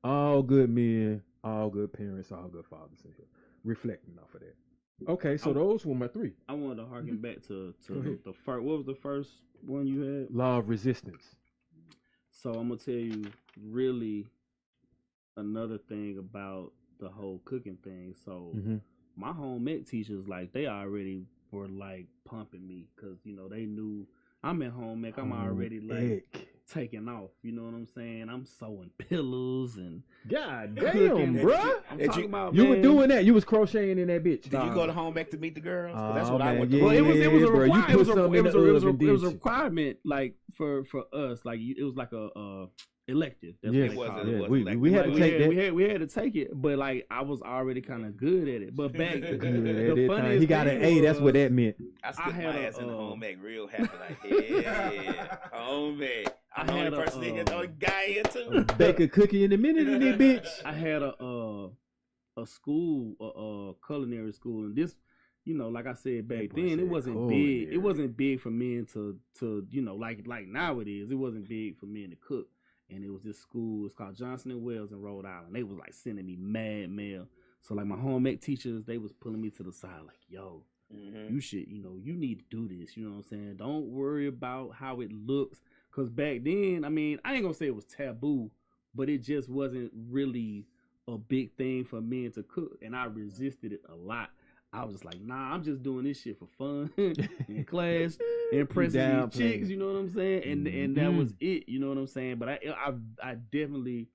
all good men, all good parents, all good fathers in here. Reflecting off of that. Okay, so those were my three. I wanted to harken back to the first. What was the first one you had? Law of resistance. So I'm gonna tell you really another thing about the whole cooking thing. So my home ec teachers, like, they already were like pumping me because they knew I'm at home ec. I'm already like taking off. You know what I'm saying? I'm sewing pillows and God damn, bro. I'm talking about, you were doing that. You was crocheting in that bitch. Did you go to home ec to meet the girls? That's what man, I went yeah, to. Well, it was a bro. requirement. It was a a requirement, like for us. Like it was like a elective. That's yeah, what they call it. We had to take that. We had to take it, but like I was already kind of good at it. But back, the funniest he got an A. That's what that meant. I spit my ass in the home ec real happy. Like, yeah, home ec. I'm the only person in here, the only guy here too. Bake a cookie in a minute in that bitch. I had a school, a culinary school, and this, like I said back then, it wasn't big. It wasn't big for men to like now it is. It wasn't big for men to cook. And it was this school, it's called Johnson & Wales in Rhode Island. They was like sending me mad mail. So like my home ec teachers, they was pulling me to the side like, yo, you should, you need to do this. You know what I'm saying? Don't worry about how it looks. Because back then, I mean, I ain't going to say it was taboo, but it just wasn't really a big thing for men to cook. And I resisted it a lot. I was just like, nah, I'm just doing this shit for fun in class, impressing these chicks, you know what I'm saying? And that was it, you know what I'm saying? But I definitely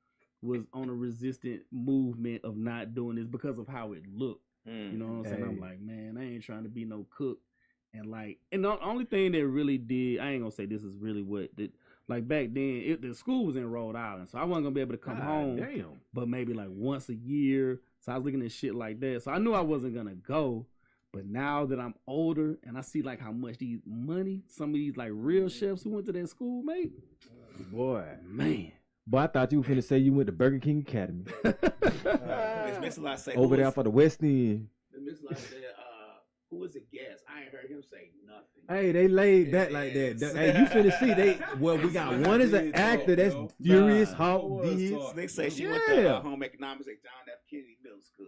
was on a resistant movement of not doing this because of how it looked. You know what I'm saying? I'm like, man, I ain't trying to be no cook. And the only thing that really did, I ain't gonna say this is really what did. Like back then, the school was in Rhode Island, so I wasn't gonna be able to come home. Damn. But maybe like once a year. So I was looking at shit like that. So I knew I wasn't gonna go. But now that I'm older and I see like how much some of these like real chefs who went to that school, mate. Boy, man. Boy, I thought you were finna say you went to Burger King Academy. Miss Lot say over there for the West End. Miss Lot said, who was a guest? I ain't heard him say nothing. Hey, they laid back like that. Hey, you finna see we got one as an actor that's furious, hawk, They say she went to home economics at John F. Kennedy Middle School.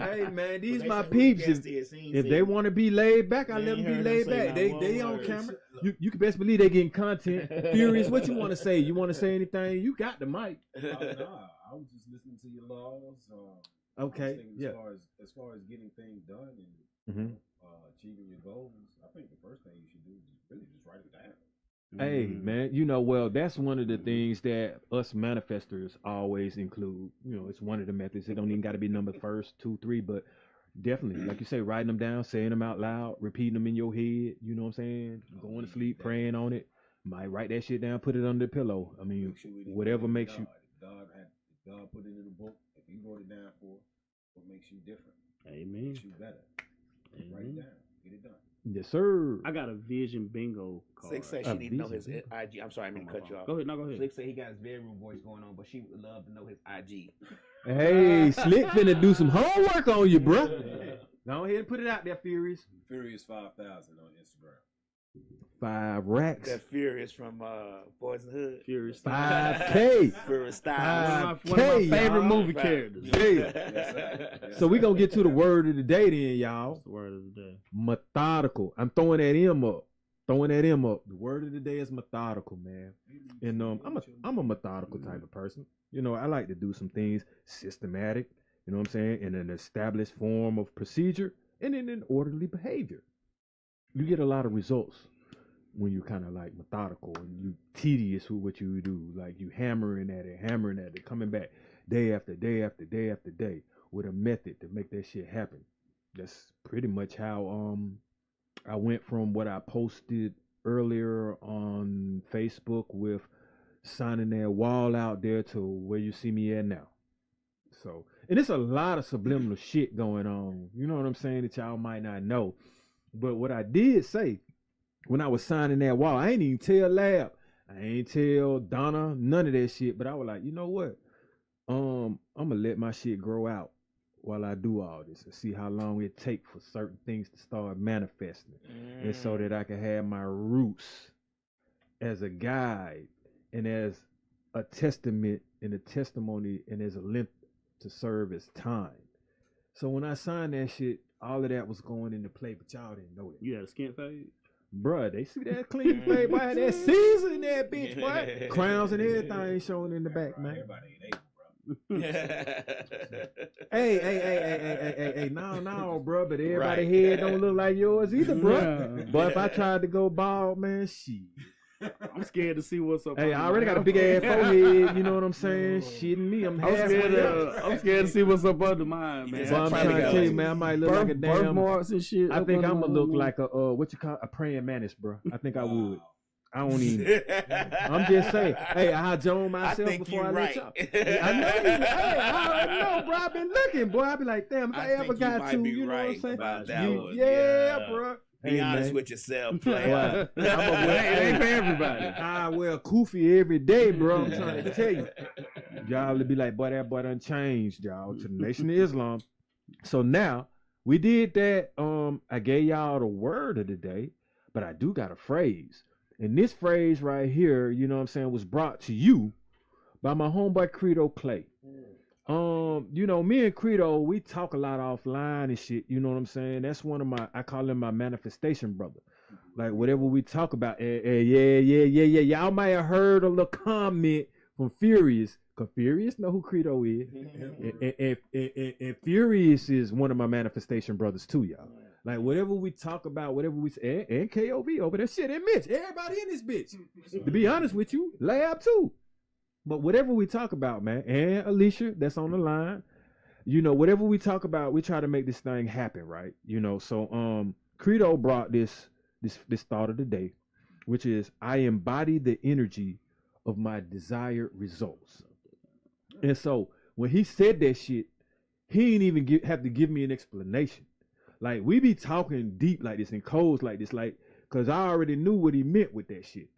Hey man, these my peeps. If they want to be laid back, I let them be laid back. They on camera. You can best believe they getting content. Furious, what you want to say? You want to say anything? You got the mic. I was just listening to your laws. Okay. As far as getting things done and achieving your goals, I think the first thing you should do is really just write it down. Hey, man, you know, well, that's one of the things that us manifestors always include. You know, it's one of the methods. It don't even got to be number first, 2, 3, but definitely, like you say, writing them down, saying them out loud, repeating them in your head. You know what I'm saying? Going to sleep, praying on it. Might write that shit down, put it under the pillow. I mean, whatever makes you. God put it in the book. If you wrote it down for what makes you different, Amen. makes you better. Amen. Write it down. Get it done. Yes, sir. I got a vision bingo card. Slick said she need to know his IG. I'm sorry, I mean to cut you off. Go ahead, no, go ahead. Slick said he got his bedroom voice going on, but she would love to know his IG. Hey, Slick finna do some homework on you, bruh. Go ahead and put it out there, Furious. Furious 5,000 on Instagram. 5 racks. That Furious from Boys in the Hood. Furious 5K. Furious Styles. One of my favorite y'all. movie characters. Yeah. So we gonna get to the word of the day then, y'all. What's the word of the day? Methodical. I'm throwing that M up. The word of the day is methodical, man. And I'm a methodical type of person. You know, I like to do some things systematic, you know what I'm saying, in an established form of procedure and in an orderly behavior. You get a lot of results when you kind of like methodical and you tedious with what you do, like you hammering at it, coming back day after day after day after day with a method to make that shit happen. That's pretty much how I went from what I posted earlier on Facebook with signing that wall out there to where you see me at now. So, and it's a lot of subliminal shit going on, you know what I'm saying, that y'all might not know. But what I did say when I was signing that wall, I ain't even tell Lab, I ain't tell Donna, none of that shit. But I was like, you know what? I'm gonna let my shit grow out while I do all this and see how long it take for certain things to start manifesting, and so that I can have my roots as a guide and as a testament and a testimony and as a length to serve as time. So when I signed that shit, all of that was going into play, but y'all didn't know that. You had a skin fade? Bruh, they see that clean fade, boy, I had that season in that bitch, boy. Crowns and everything showing in the back, man. Everybody ain't able, bro. Hey, no, bro, but everybody head don't look like yours either, bro. Yeah. But if I tried to go bald, man, shit. I'm scared to see what's up. Hey, I already got a big ass forehead, you know what I'm saying? Shitting me, I'm scared to see what's up under mine, man. Well, I'm trying to tell you, man, I might look like a damn birthmarks and shit. I think I'm gonna look like a what you call a praying mantis, bro. I think I would. I don't even. I'm just saying. Hey, I join myself before I let y'all. I know, bro. I've been looking, boy. I be like, damn, if I ever got to, you know what I'm saying? About that one. Yeah, bro. Be honest with yourself, player. It ain't for everybody. I wear kufi every day, bro. I'm trying to tell you. Y'all will be like, boy, that boy done changed, y'all, to the Nation of Islam. So now we did that. I gave y'all the word of the day, but I do got a phrase. And this phrase right here, you know what I'm saying, was brought to you by my homeboy Credo Clay. You know, me and Credo, we talk a lot offline and shit, you know what I'm saying? That's one of I call him my manifestation brother. Like, whatever we talk about, yeah. Y'all might have heard a little comment from Furious, because Furious know who Credo is. And Furious is one of my manifestation brothers too, y'all. Like, whatever we talk about, whatever we say, and KOV over there, shit, and Mitch, everybody in this bitch. To be honest with you, Lab too. But whatever we talk about, man, and Alicia, that's on the line, you know, whatever we talk about, we try to make this thing happen, right? You know, so Credo brought this thought of the day, which is, I embody the energy of my desired results. And so when he said that shit, he didn't even have to give me an explanation. Like, we be talking deep like this and codes like this, like, because I already knew what he meant with that shit.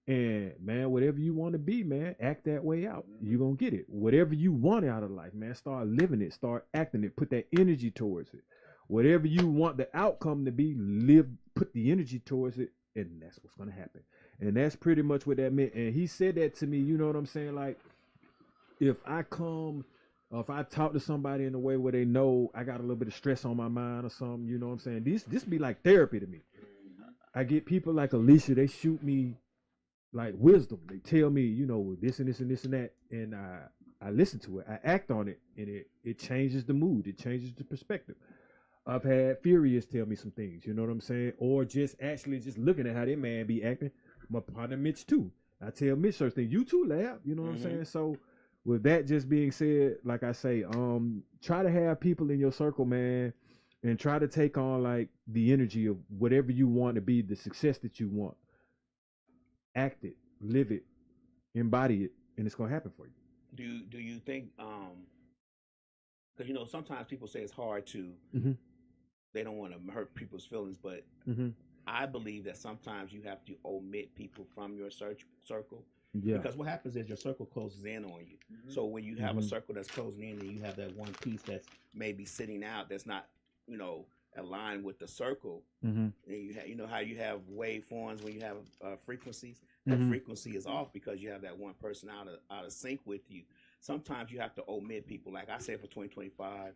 And, man, whatever you want to be, man, act that way out. You're going to get it. Whatever you want out of life, man, start living it. Start acting it. Put that energy towards it. Whatever you want the outcome to be, put the energy towards it, and that's what's going to happen. And that's pretty much what that meant. And he said that to me, you know what I'm saying? Like, if I talk to somebody in a way where they know I got a little bit of stress on my mind or something, you know what I'm saying? This be like therapy to me. I get people like Alicia, they shoot me like wisdom. They tell me, you know, this and this and this and that, and I listen to it. I act on it, and it changes the mood. It changes the perspective. I've had Furious tell me some things, you know what I'm saying? Or just looking at how that man be acting. My partner Mitch too. I tell Mitch certain things. You too, Lab. You know what I'm saying? So with that just being said, like I say, try to have people in your circle, man, and try to take on like the energy of whatever you want to be, the success that you want. Act it, live it, embody it, and it's gonna happen for you. Do you think because sometimes people say it's hard to they don't want to hurt people's feelings, but I believe that sometimes you have to omit people from your circle. Yeah. Because what happens is your circle closes in on you. So when you have a circle that's closing in and you have that one piece that's maybe sitting out that's not, aligned with the circle, and you how you have waveforms when you have frequencies. That frequency is off because you have that one person out of sync with you. Sometimes you have to omit people. Like I said, for 2025,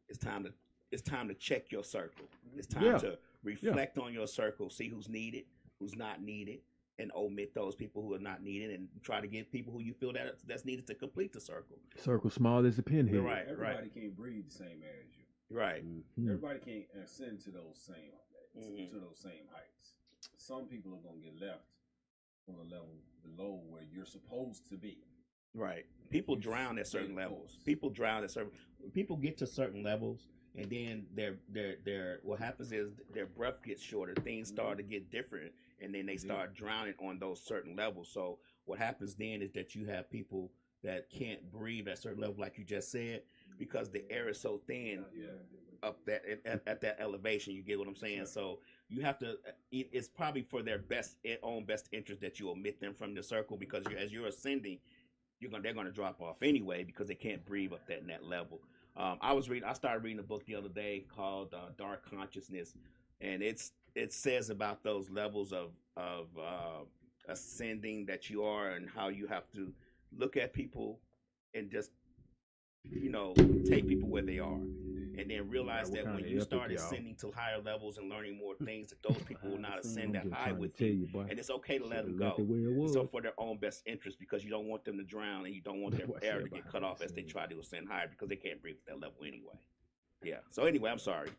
it's time to check your circle. It's time to reflect on your circle, see who's needed, who's not needed, and omit those people who are not needed, and try to get people who you feel that's needed to complete the circle. Circle small as a pinhead. Right. Everybody can't breathe the same air as you. Right. Everybody can't ascend to those same heights. Some people are gonna get left on a level below where you're supposed to be. Right. People drown at certain levels. People get to certain levels, and then their what happens is their breath gets shorter. Things start to get different, and then they start drowning on those certain levels. So what happens then is that you have people that can't breathe at a certain level, like you just said, because the air is so thin up that at that elevation. You get what I'm saying? So you have to. It's probably for their own best interest that you omit them from the circle, because as you're ascending, they're gonna drop off anyway because they can't breathe up in that level. I started reading a book the other day called Dark Consciousness, and it says about those levels of ascending that you are, and how you have to look at people and just take people where they are, and then realize that when you start ascending to higher levels and learning more things, that those people will not ascend that high with you, and it's okay to let them go. So for their own best interest, because you don't want them to drown, and you don't want their air to get cut off as they try to ascend higher, because they can't breathe at that level anyway. Yeah. So anyway, I'm sorry.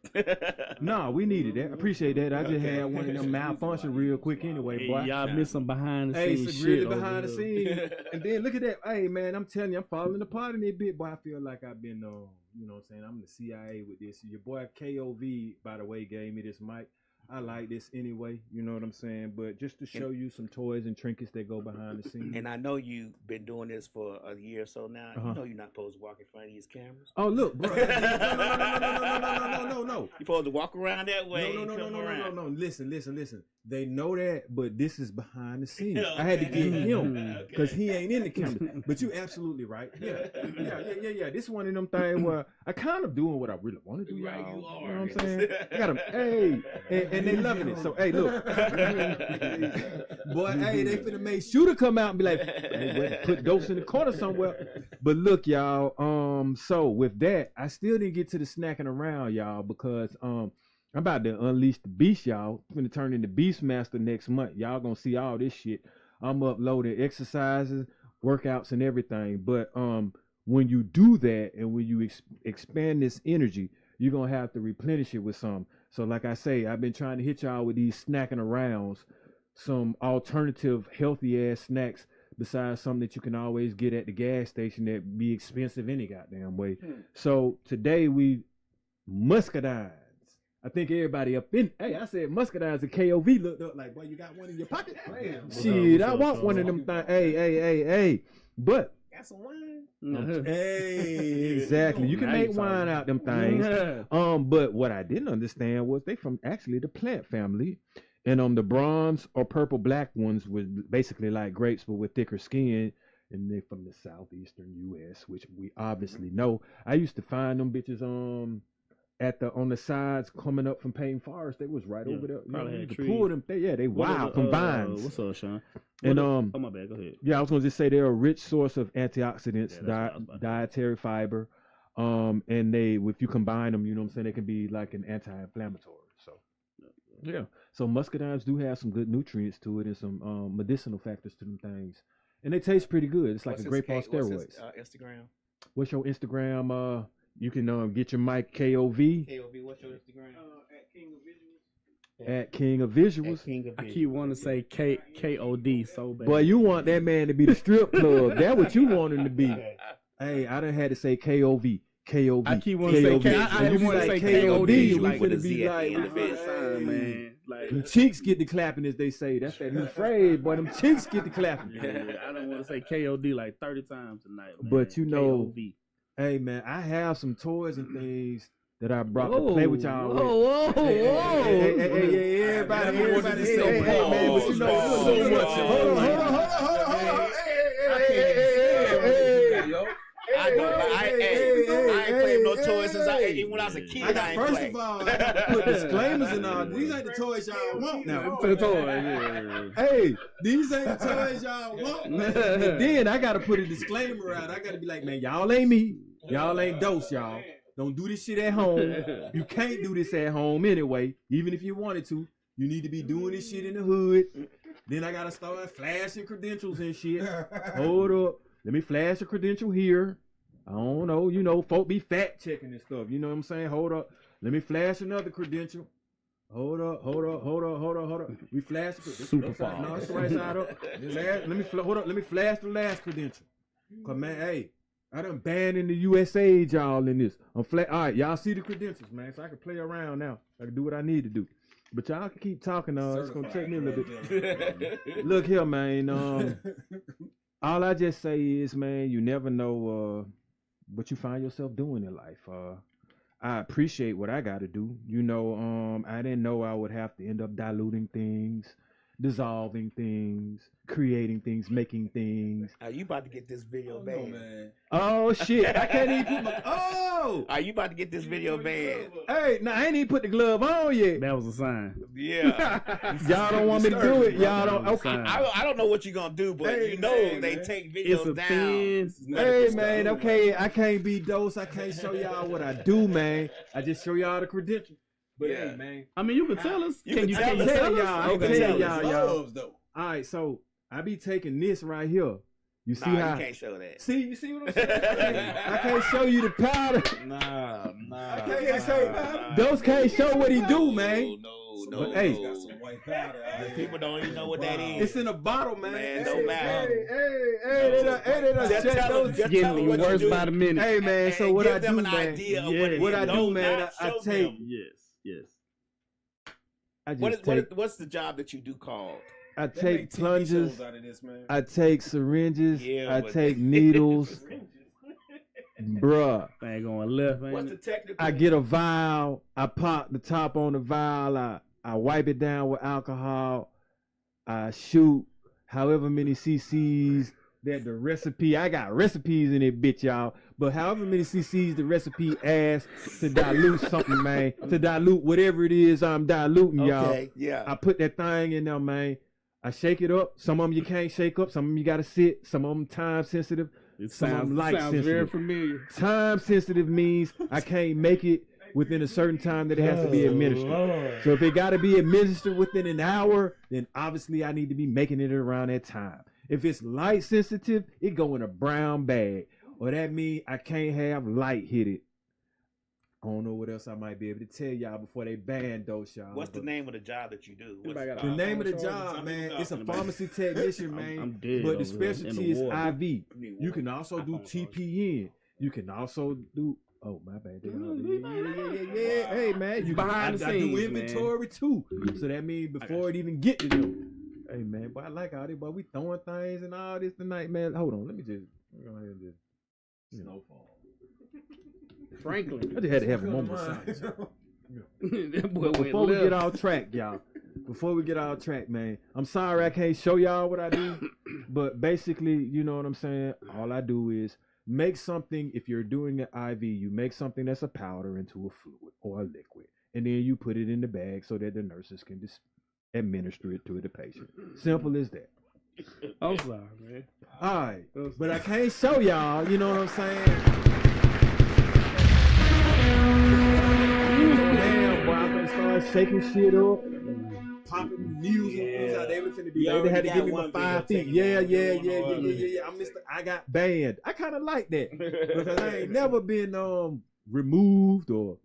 No, we needed that. Appreciate that. I just had one of them malfunction real quick anyway, boy. Y'all miss some behind the scenes shit. Really behind the scenes. And then look at that. Hey, man, I'm telling you, I'm falling apart in a bit, boy. I feel like I've been, you know what I'm saying? I'm the CIA with this. Your boy KOV, by the way, gave me this mic. I like this anyway, you know what I'm saying? But just to show you some toys and trinkets that go behind the scenes. And I know you've been doing this for a year or so now. You know you're not supposed to walk in front of these cameras. Oh, look, bro. No. You're supposed to walk around that way. No. Listen. They know that, but this is behind the scenes. Okay. I had to get him because he ain't in the camera. But you're absolutely right. Yeah. This is one of them things where I kind of doing what I really want to do, y'all. Right, you are. You know what I'm saying? I got them, and they loving it. So, hey, look. Boy, hey, they finna make Shootah come out and be like, hey, put Dose in the corner somewhere. But look, y'all, so with that, I still didn't get to the snacking around, y'all, because I'm about to unleash the beast, y'all. I'm gonna turn into Beastmaster next month. Y'all gonna see all this shit. I'm uploading exercises, workouts, and everything. But when you do that, and when you expand this energy, you're gonna have to replenish it with some. So like I say, I've been trying to hit y'all with these snacking arounds, some alternative healthy ass snacks besides something that you can always get at the gas station that be expensive any goddamn way. So today we muscadines. I think everybody up in. Hey, I said muscadines and KOV looked up like, boy, you got one in your pocket? Shit, I want one of them things. Hey. But got some wine. Hey, exactly. You can make wine out them things. But what I didn't understand was they from actually the plant family. And the bronze or purple black ones was basically like grapes but with thicker skin. And they're from the southeastern US, which we obviously know. I used to find them bitches on the sides coming up from Payne Forest. They was right over there. Probably had pull them. They wild from vines. What's up, Sean? And oh my bad, go ahead. Yeah, I was gonna just say they're a rich source of antioxidants, dietary fiber. And if you combine them, you know what I'm saying, they can be like an anti-inflammatory. So yeah. So muscadines do have some good nutrients to it and some medicinal factors to them things. And they taste pretty good. It's like a grape on steroids. What's Instagram? What's your Instagram? You can get your mic KOV. KOV, what's your Instagram? At King of Visuals. at King of Visuals. I keep wanting to say KOD so bad. Boy, you want that man to be the strip club. That's what you want him to be. Hey, I done had to say KOV. KOV. I keep wanting to say I want to say KOD. Like with a Z at the end of it, man. Like them cheeks get the clapping, as they say. That's that new phrase, boy. Them cheeks get the clapping. Yeah, I don't want to say KOD like 30 times tonight. Man. But you know, KOV. Hey man, I have some toys and things that I brought to play with y'all. Whoa. Hey, everybody, hey, man, but you know, so much. Hold on. I ain't played no toys since even when I was a kid. I ain't First of all, I got to put disclaimers in all. These ain't the toys y'all want now. Hey, these ain't the toys y'all want. And then I got to put a disclaimer out. I got to be like, man, y'all ain't me. Y'all ain't Dose, y'all. Don't do this shit at home. You can't do this at home anyway. Even if you wanted to, you need to be doing this shit in the hood. Then I got to start flashing credentials and shit. Hold up. Let me flash a credential here. I don't know, you know, folk be fact checking and stuff. You know what I'm saying? Hold up. Let me flash another credential. Hold up. We flash the super fast. No, it's the right side up. Let me flash the last credential. Cause man, hey, I done banned in the USA y'all in this. All right, y'all see the credentials, man. So I can play around now. I can do what I need to do. But y'all can keep talking. It's gonna take me a little bit. Look here, man. All I just say is, man, you never know what you find yourself doing in life. I appreciate what I got to do. You know, I didn't know I would have to end up diluting things, dissolving things, creating things, making things. Are you about to get this video banned? Man. Oh shit! I can't even put my. Oh! Are you about to get this video banned? Hey, no, I ain't even put the glove on yet. That was a sign. Yeah. Y'all don't want me to do it. Y'all don't. Okay. I don't know what you're gonna do, but Hey, you know man, they man. take videos down. Hey man, okay, I can't be Dose. I can't show y'all what I do, man. I just show y'all the credentials. But Yeah. hey, man, I mean, you can tell us. You can I tell can us. tell y'all. I You can can tell tell y'all. Gloves, though. All right, so I be taking this right here. You see Nah, how? you can't show that. See, you see what I'm saying? I can't show you the powder. Nah. I can't say Dose can't show what he do, man. No. But, hey. Got some white powder out here. People don't even know what that is. It's in a bottle, man. Man, don't matter. Hey, they done Just check tell those. them Getting what you worse do. by the minute. Hey man, so And what give I them do, an man? idea of Yeah. what it What is. I do, Don't man, not I show take- them. Yes. I just take. What's the job that you do called? I They take make TV plunges. shows out of this, man. I take syringes. Yeah, I but- take needles. Bruh. Ain't going left, What's the ain't it? technical? I get a vial. I pop the top on the vial. I wipe it down with alcohol. I shoot however many cc's that the recipe. I got recipes in it, bitch, y'all. But however many cc's the recipe asks to dilute something, man. To dilute whatever it is I'm diluting, y'all. Okay, yeah. I put that thing in there, man. I shake it up. Some of them you can't shake up. Some of them you gotta sit. Some of them time sensitive. It Some of sounds them light very sensitive. familiar. Time sensitive means I can't make it within a certain time that it has to be administered. So if it got to be administered within an hour, then obviously I need to be making it around that time. If it's light sensitive, it go in a brown bag. Or that means I can't have light hit it. I don't know what else I might be able to tell y'all before they ban Dose, y'all. What's the but name of the job that you do? Anybody got The a- name of the job, man, it's a pharmacy technician, man. I'm dead But the over here in specialty the is water. IV. You can also do TPN. You can also do. Oh my bad. Yeah. Hey man, you Behind the I do scenes, inventory too. So that means before it even get to them. Hey man, but I like all this. But we throwing things and all this tonight, man. Hold on, let me just go ahead and just. Snowfall. Franklin. I just had to have a moment of silence. That boy went Before we left. get off track, y'all. Before we get off track, man. I'm sorry I can't show y'all what I do, but basically, you know what I'm saying. All I do is make something. If you're doing an IV, you make something that's a powder into a fluid or a liquid, and then you put it in the bag so that the nurses can just administer it to the patient. Simple as that. I'm sorry, man. All right, but I can't show y'all. You know what I'm saying? Damn, boy, I'm gonna start shaking shit up, popping needles and out. They was finna be. They had to give me my 5 feet. Yeah. I got banned. I kind of like that because I ain't never been removed or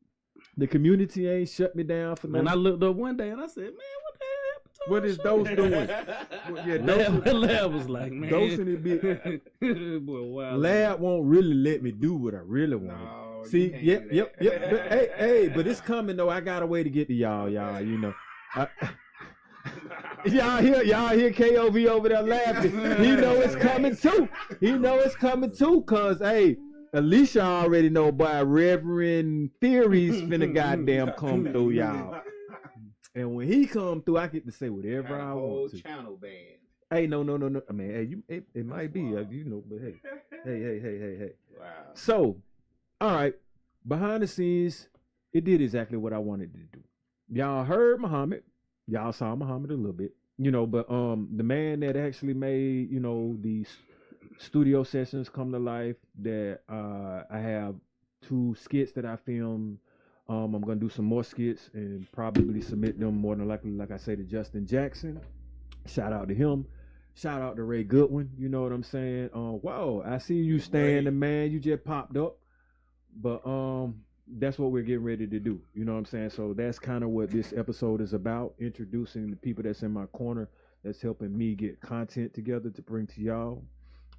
The community ain't shut me down for Man, nothing. I looked up one day and I said, man, what the hell happened to What our is show?" Dose doing? Yeah, Lab was like, man. Dose in it be. Boy, wow. Lab won't really let me do what I really want. No, you See, can't yep. do that. But, hey, but it's coming though. I got a way to get to y'all. You know. Y'all hear KOV over there laughing. He know it's coming too. Cause hey, Alicia already know by Reverend Theories finna goddamn come through, y'all. And when he come through, I get to say whatever I want to. Channel band. Hey, no. I mean, hey, it might be, you know, but hey. Wow. So, all right, behind the scenes, it did exactly what I wanted to do. Y'all heard Muhammad. Y'all saw Muhammad a little bit, you know, but the man that actually made, you know, these studio sessions come to life, that I have 2 skits that I filmed. I'm gonna do some more skits and probably submit them more than likely, like I say, to Justin Jackson. Shout out to him. Shout out to Ray Goodwin. You know what I'm saying? Wow, I see you standing, man. You just popped up. But that's what we're getting ready to do. You know what I'm saying? So that's kind of what this episode is about, introducing the people that's in my corner, that's helping me get content together to bring to y'all.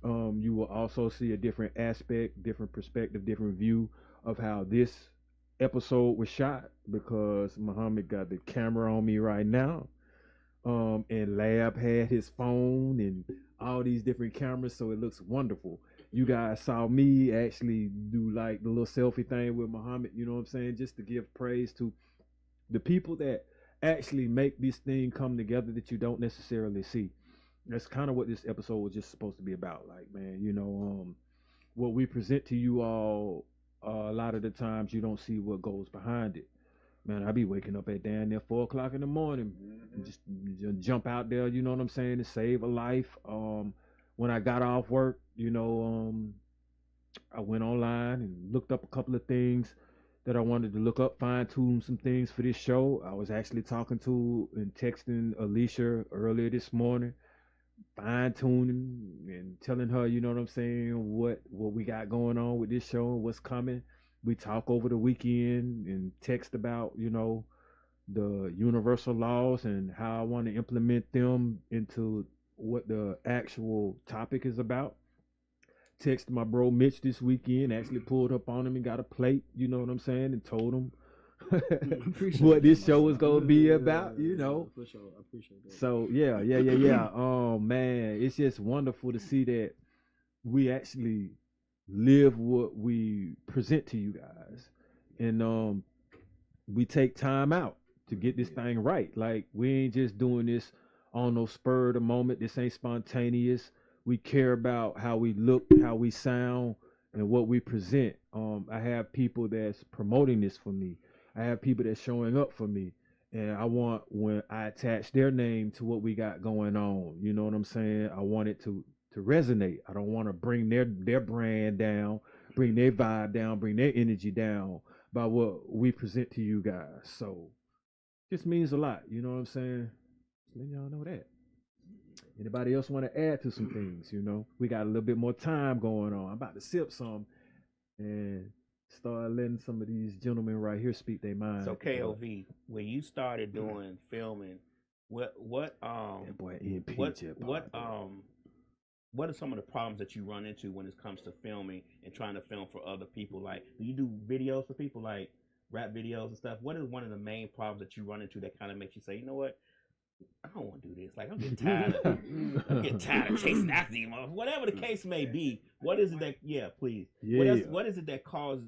You will also see a different aspect, different perspective, different view of how this episode was shot, because Muhammad got the camera on me right now. And Lab had his phone and all these different cameras, so it looks wonderful. You guys saw me actually do like the little selfie thing with Muhammad, you know what I'm saying? Just to give praise to the people that actually make this thing come together that you don't necessarily see. That's kind of what this episode was just supposed to be about. Like, man, you know, what we present to you all, a lot of the times you don't see what goes behind it. Man, I be waking up at damn near 4 o'clock in the morning, just jump out there, you know what I'm saying, to save a life. When I got off work, you know, I went online and looked up a couple of things that I wanted to look up, fine-tune some things for this show. I was actually talking to and texting Alicia earlier this morning, fine-tuning and telling her, you know what I'm saying, what we got going on with this show and what's coming. We talk over the weekend and text about, you know, the universal laws and how I want to implement them into what the actual topic is about. Texted my bro Mitch this weekend, actually pulled up on him and got a plate, you know what I'm saying, and told him what this show was going to be about, you know. For sure. I appreciate that. So, yeah. Man, it's just wonderful to see that we actually live what we present to you guys, and we take time out to get this thing right. Like, we ain't just doing this on no spur of the moment. This ain't spontaneous. We care about how we look, how we sound, and what we present. I have people that's promoting this for me. I have people that's showing up for me, and I want, when I attach their name to what we got going on, you know what I'm saying, I want it to resonate. I don't want to bring their brand down, bring their vibe down, bring their energy down by what we present to you guys. So this means a lot, you know what I'm saying? Just letting y'all know that. Anybody else want to add to some things? You know, we got a little bit more time going on. I'm about to sip some and start letting some of these gentlemen right here speak their mind. So KOV, when you started doing filming, what that boy MP what are some of the problems that you run into when it comes to filming and trying to film for other people? Like, do you do videos for people, like rap videos and stuff? What is one of the main problems that you run into that kind of makes you say, you know what, I don't want to do this. Like, I'm getting tired of chasing after you, whatever the case may be. What is it that, please. Yeah. What is it that cause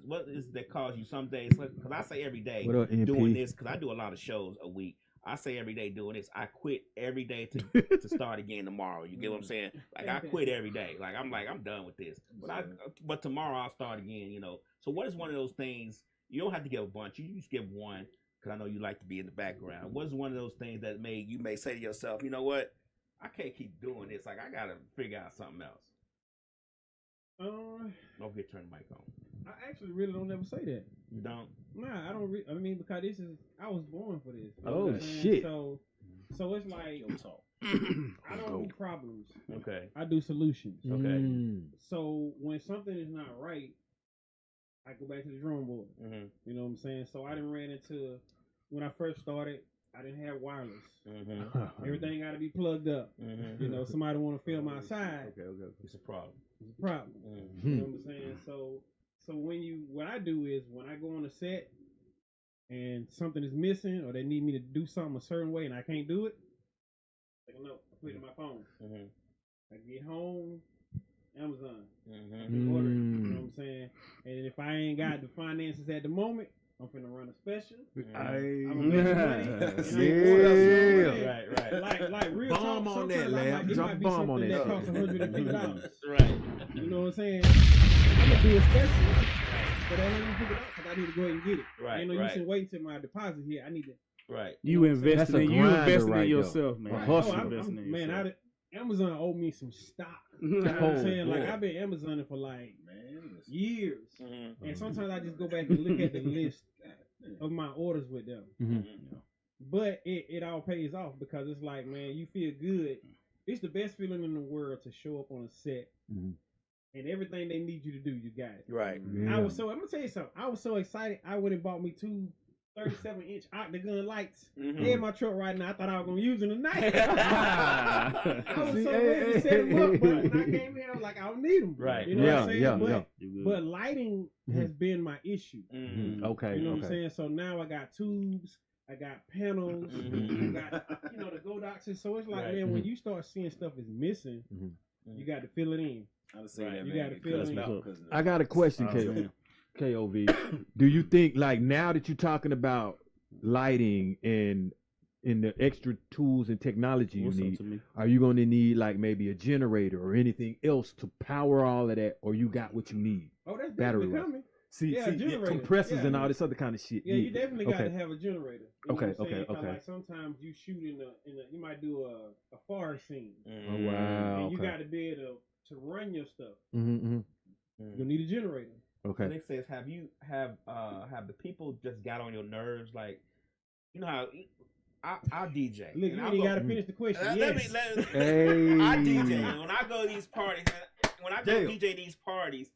you some days, because I say every day doing this, because I do a lot of shows a week. I say every day doing this. I quit every day to start again tomorrow. You get what I'm saying? Like, I quit every day. Like, I'm done with this. But tomorrow I'll start again, you know. So what is one of those things, you don't have to give a bunch, you just give one, because I know you like to be in the background. What is one of those things that you may say to yourself, you know what, I can't keep doing this. Like, I got to figure out something else. Don't forget to turn the mic on. I actually really don't ever say that. You don't? Nah, I don't. I mean, because I was born for this. Oh shit! So it's like I don't do problems. Okay. I do solutions. Okay. So when something is not right, I go back to the drawing board. You know what I'm saying? So I done ran into, when I first started, I didn't have wireless. Everything got to be plugged up. You know, somebody want to film outside. Okay. It's a problem. It's a problem. You know what I'm saying? So what I do is when I go on a set and something is missing or they need me to do something a certain way and I can't do it, take a note. I put it in my phone. I get home, Amazon. I can order it. You know what I'm saying? And if I ain't got the finances at the moment, I'm finna run a special. I'm gonna make money. Right. Like real bomb talk. on that, Sometimes lab. it Drop might be bomb on something that. that costs $150. Right. You know what I'm saying? I'm gonna do a special, but I don't even pick it up because I need to go ahead and get it. Right. Ain't no use in waiting till my deposit here. I need to. Right. You invested in right yourself, man. A hustle. Amazon owe me some stock. You know what I'm saying? Like I've been Amazoning for like years, and sometimes I just go back and look at the list of my orders with them. But it all pays off because it's like, man, you feel good. It's the best feeling in the world to show up on a set and everything they need you to do, you got it. Right. Yeah. I'm gonna tell you something. I was so excited. I went and bought me 2 37-inch octagon lights. They in my truck right now. I thought I was gonna use them tonight. I was so ready to set them up, but when I came here, I was like, I don't need them. Right. You know what I'm saying? Yeah. But lighting has been my issue. Okay. You know what I'm saying? So now I got tubes, I got panels, I got the go doxes. So it's like, man, when you start seeing stuff is missing, you got to fill it in. I would say that, You man. got to fill it in. I got a question, KOV. Do you think, like, now that you're talking about lighting and the extra tools and technology you need, are you going to need like maybe a generator or anything else to power all of that, or you got what you need? Oh, that's battery definitely coming. See, compressors and all this other kind of shit. Yeah, you definitely got to have a generator. You know what I'm saying? Okay. Like sometimes you shoot in you might do a forest scene. Oh wow. And you got to be able to run your stuff. You You'll need a generator. Okay. The next says, have the people just got on your nerves? Like, you know how I DJ. Look, you ain't got to finish the question. I DJ. And when I go to these parties, DJ these parties,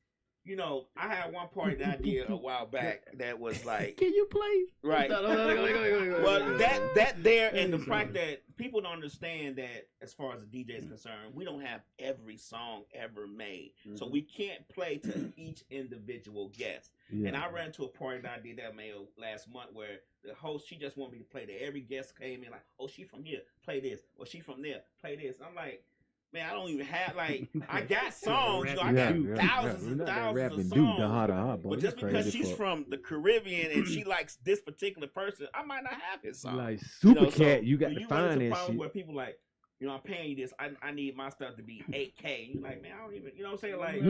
you know, I had one party that I did a while back that was like, can you play? Right. Well, that there and the fact that people don't understand that as far as the DJ is concerned, we don't have every song ever made. So we can't play to each individual guest. Yeah. And I ran to a party that I did that last month where the host, she just wanted me to play that. Every guest came in like, oh, she from here, play this. Or she from there, play this. I'm like, man, I don't even have, like, I got songs, you know, I got thousands and thousands of songs. But just because she's from the Caribbean and she likes this particular person, I might not have his song. Like Super Cat, you got to find that shit. Where people like, you know, I'm paying you this, I need my stuff to be 8K. You're like, man, I don't even, you know what I'm saying? Like,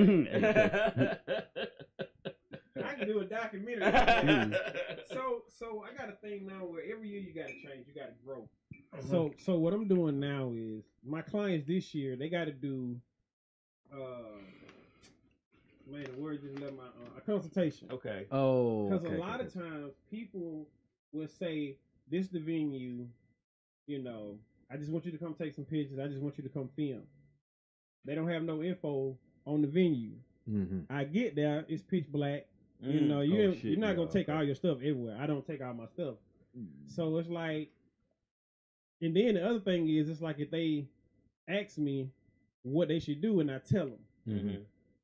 I can do a documentary. So I got a thing now where every year you got to change, you got to grow. So what I'm doing now is my clients this year, they got to do man, the word just left my a consultation. Okay. Oh. Because a lot of times people will say, this the venue, you know, I just want you to come take some pictures. I just want you to come film. They don't have no info on the venue. I get there, it's pitch black. You know, you're not gonna take all your stuff everywhere. I don't take all my stuff. So it's like, and then the other thing is, it's like if they ask me what they should do and I tell them,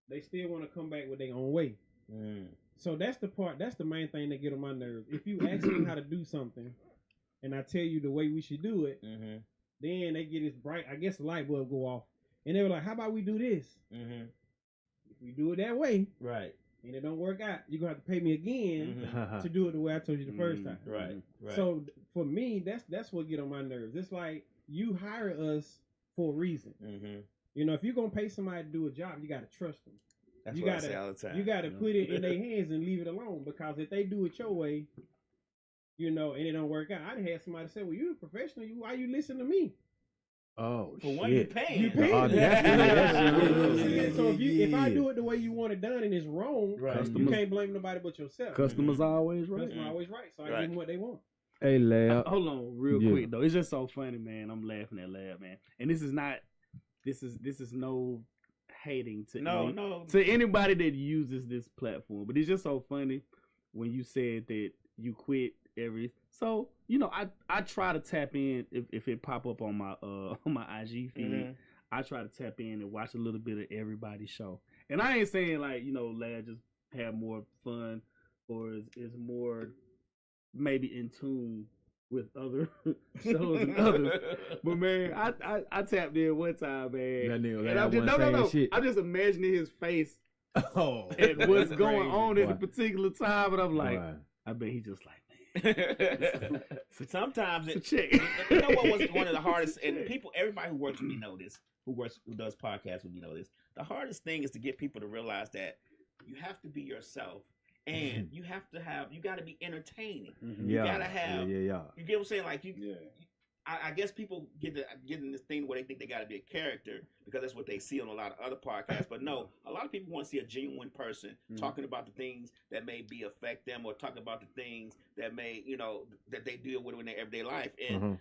they still want to come back with their own way. So that's the main thing that get on my nerves. If you ask me how to do something and I tell you the way we should do it, then they get this bright, I guess the light bulb go off. And they were like, how about we do this? If we do it that way, right, and it don't work out, you're gonna have to pay me again to do it the way I told you the first time. Right. So for me, that's what get on my nerves. It's like you hire us for a reason. You know, if you're gonna pay somebody to do a job, you gotta trust them. That's what I say all the time. You gotta put it in their hands and leave it alone, because if they do it your way, you know, and it don't work out, I'd have somebody say, "Well, you're a professional. Why you listen to me?" Oh, for what you paying? You paying. So if I do it the way you want it done and it's wrong, you can't blame nobody but yourself. Customers always right. Customers always right. So I give them what they want. Hey, Lab. Hold on, real quick though. It's just so funny, man. I'm laughing at Lab, man. And this is no hating to to anybody that uses this platform, but it's just so funny when you said that you quit so I try to tap in if it pop up on my IG feed. I try to tap in and watch a little bit of everybody's show, and I ain't saying like Lad just have more fun or is more maybe in tune with other shows and others. But man, I tapped in one time, man. And I'm just, shit. I'm just imagining his face and what's going on at a particular time, and I'm like, I bet he just like, man. Sometimes it's a check. You know what was one of the hardest, and everybody who works with me know this, who does podcasts with me know this. The hardest thing is to get people to realize that you have to be yourself. And you got to be entertaining. You got to have, you get what I'm saying? Like, I guess people get in this thing where they think they got to be a character because that's what they see on a lot of other podcasts. But no, a lot of people want to see a genuine person talking about the things that may affect them or talking about the things that may, that they deal with in their everyday life. And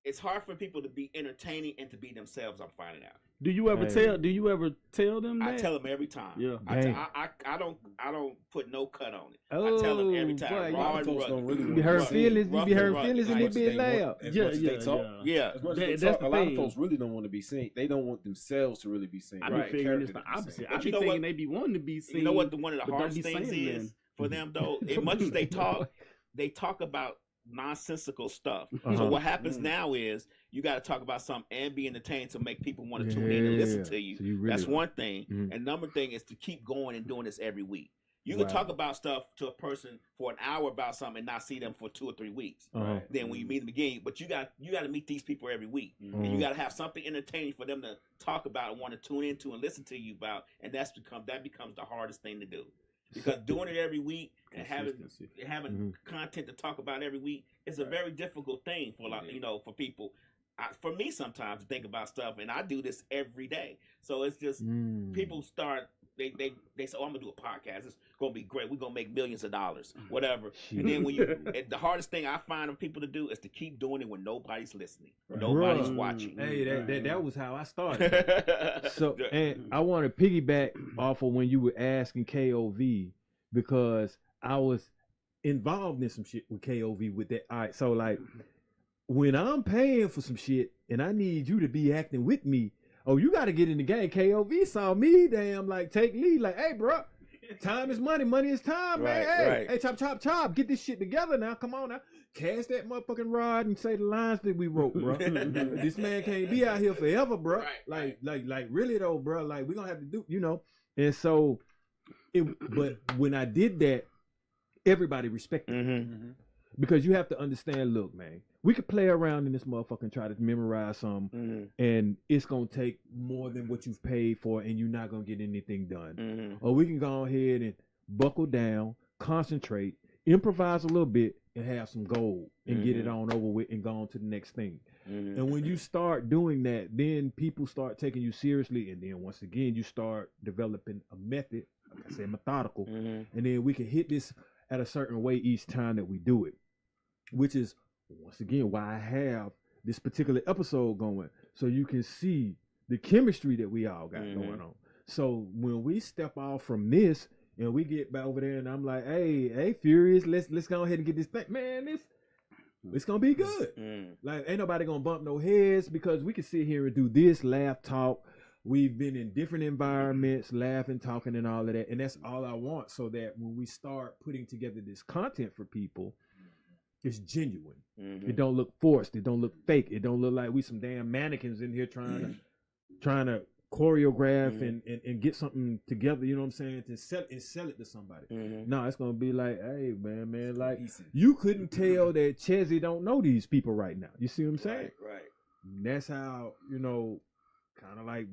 it's hard for people to be entertaining and to be themselves, I'm finding out. Do you ever tell them that? I tell them every time. Yeah. I don't put no cut on it. I tell them every time. You be hurt feelings, and it be loud. Yeah. As much as they talk, a lot of folks really don't want to be seen. They don't want themselves to really be seen. I be figuring it's the opposite. I be thinking they be wanting to be seen. You know what? One of the hardest things is for them though. As much as they talk about nonsensical stuff. So what happens now is you got to talk about something and be entertained to make people want to tune in and listen to you. So that's one thing. And another thing is to keep going and doing this every week. You can talk about stuff to a person for an hour about something and not see them for 2 or 3 weeks. Then when you meet them again, but you got to meet these people every week, and you got to have something entertaining for them to talk about and want to tune into and listen to you about, and that becomes the hardest thing to do. Because doing it every week and having content to talk about every week is a very difficult thing for a lot, for people. For me, sometimes to think about stuff, and I do this every day. So it's just people start. They say, "Oh, I'm gonna do a podcast. It's gonna be great. We're gonna make millions of dollars, whatever." And then the hardest thing I find of people to do is to keep doing it when nobody's listening, nobody's watching. Hey, that was how I started. So, and I want to piggyback off of when you were asking KOV because I was involved in some shit with KOV with that. All right, so like when I'm paying for some shit and I need you to be acting with me. Oh, you got to get in the game. KOV saw me, damn, like take lead. Like, hey, bro, time is money. Money is time, man. Hey, chop. Get this shit together now. Come on now. Cast that motherfucking rod and say the lines that we wrote, bro. This man can't be out here forever, bro. Like, really though, bro. Like, we're going to have to do, And so, but when I did that, everybody respected me. Because you have to understand, look, man, we could play around in this motherfucker and try to memorize something, and it's going to take more than what you've paid for, and you're not going to get anything done. Or we can go ahead and buckle down, concentrate, improvise a little bit, and have some gold, and get it on over with and go on to the next thing. And when you start doing that, then people start taking you seriously, and then once again, you start developing a method, like I said, methodical, and then we can hit this at a certain way each time that we do it. Which is, once again, why I have this particular episode going. So you can see the chemistry that we all got going on. So when we step off from this and we get back over there and I'm like, hey, Furious, let's go ahead and get this thing. Man, it's going to be good. Like, ain't nobody going to bump no heads because we can sit here and do this, laugh, talk. We've been in different environments, laughing, talking, and all of that. And that's all I want so that when we start putting together this content for people, it's genuine. It don't look forced. It don't look fake. It don't look like we some damn mannequins in here trying to choreograph and get something together. You know what I'm saying? To sell it to somebody. No, it's gonna be like, hey man, like you couldn't tell that Chezzy don't know these people right now. You see what I'm saying? Right. And that's how kind of like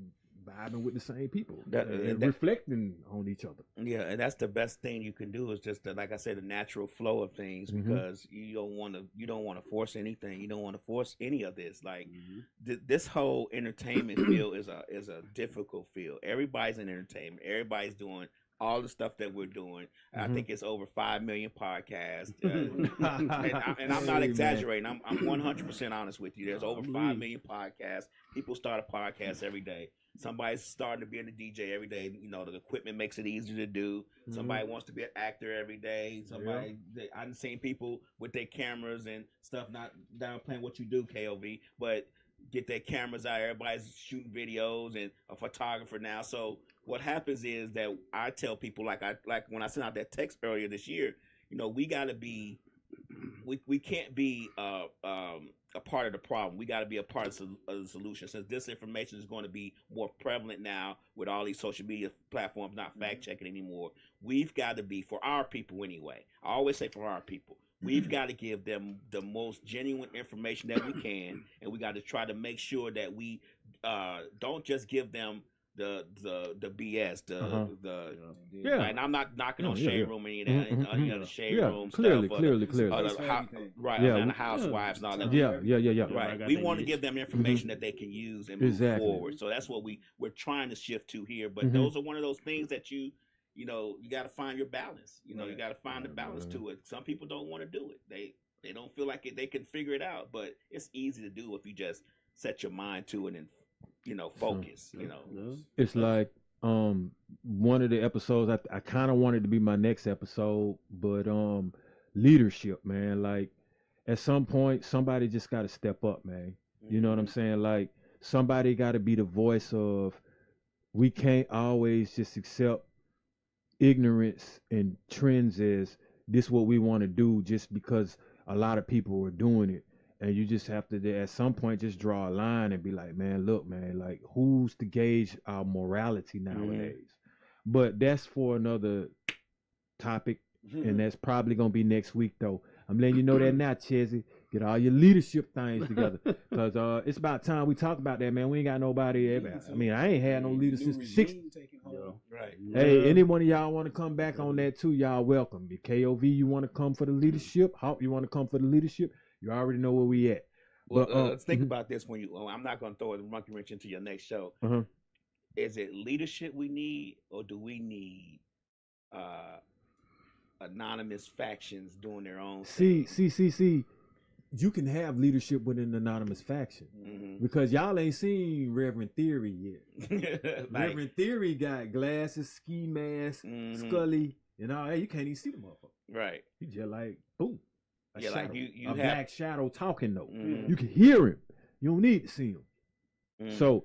vibing with the same people and reflecting on each other. Yeah, and that's the best thing you can do is just like I said, the natural flow of things because you don't want to force anything. You don't want to force any of this. Like this whole entertainment field is a difficult field. Everybody's in entertainment. Everybody's doing all the stuff that we're doing. I think it's over 5 million podcasts. And I'm not exaggerating. I'm 100% honest with you. There's over 5 million podcasts. People start a podcast every day. Somebody's starting to be a DJ every day. You know, the equipment makes it easier to do. Somebody wants to be an actor every day. I've seen people with their cameras and stuff, not downplaying what you do, KOV, but get their cameras out. Everybody's shooting videos and a photographer now. So what happens is that I tell people, like when I sent out that text earlier this year, you know, we got to be, we can't be a part of the problem. We got to be a part of the solution. Since disinformation is going to be more prevalent now with all these social media platforms not fact checking anymore, we've got to be, for our people anyway, I always say for our people, we've got to give them the most genuine information that we can, and we got to try to make sure that we don't just give them the BS, and I'm not knocking on Shade Room or any of that, you know, the Shade Room clearly, stuff, clearly, and the housewives and all that. Right, we want to give them information that they can use and move forward. So that's what we're trying to shift to here. But those are one of those things that you got to find your balance. You know, you got to find the balance to it. Some people don't want to do it. They don't feel like they can figure it out. But it's easy to do if you just set your mind to it and focus. It's like one of the episodes I kind of wanted to be my next episode, but leadership, man. Like at some point, somebody just got to step up, man. You know what I'm saying? Like somebody got to be the voice of. We can't always just accept ignorance and trends as this what we want to do just because a lot of people are doing it. And you just have to, at some point, just draw a line and be like, man, look, man, like, who's to gauge our morality nowadays? But that's for another topic, and that's probably going to be next week, though. I'm letting you know that now, Chezzy. Get all your leadership things together. Because it's about time we talk about that, man. We ain't got nobody. I mean, I ain't had no leader since the 60s. Right. Hey, any one of y'all want to come back on that, too, y'all welcome. If KOV, you want to come for the leadership, Hawk, you want to come for the leadership, you already know where we at. Well, let's think about this when I'm not going to throw a monkey wrench into your next show. Is it leadership we need, or do we need anonymous factions doing their own thing? See. You can have leadership with an anonymous faction because y'all ain't seen Reverend Theory yet. Reverend Theory got glasses, ski mask, Scully, and all that. You can't even see the motherfucker. Right. He just like boom. Shadow, like you have black shadow talking though. You can hear him. You don't need to see him. So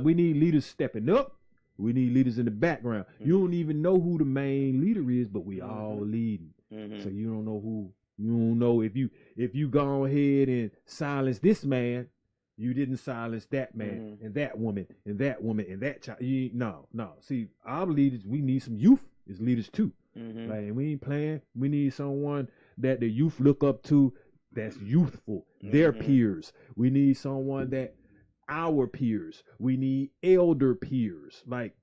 we need leaders stepping up. We need leaders in the background. You don't even know who the main leader is, but we all leading. So you don't know who. You don't know if you go ahead and silence this man, you didn't silence that man and that woman and that woman and that child. No. See, our leaders, we need some youth as leaders too. Like we ain't playing. We need someone that the youth look up to that's youthful, their peers. We need someone that our peers. We need elder peers, like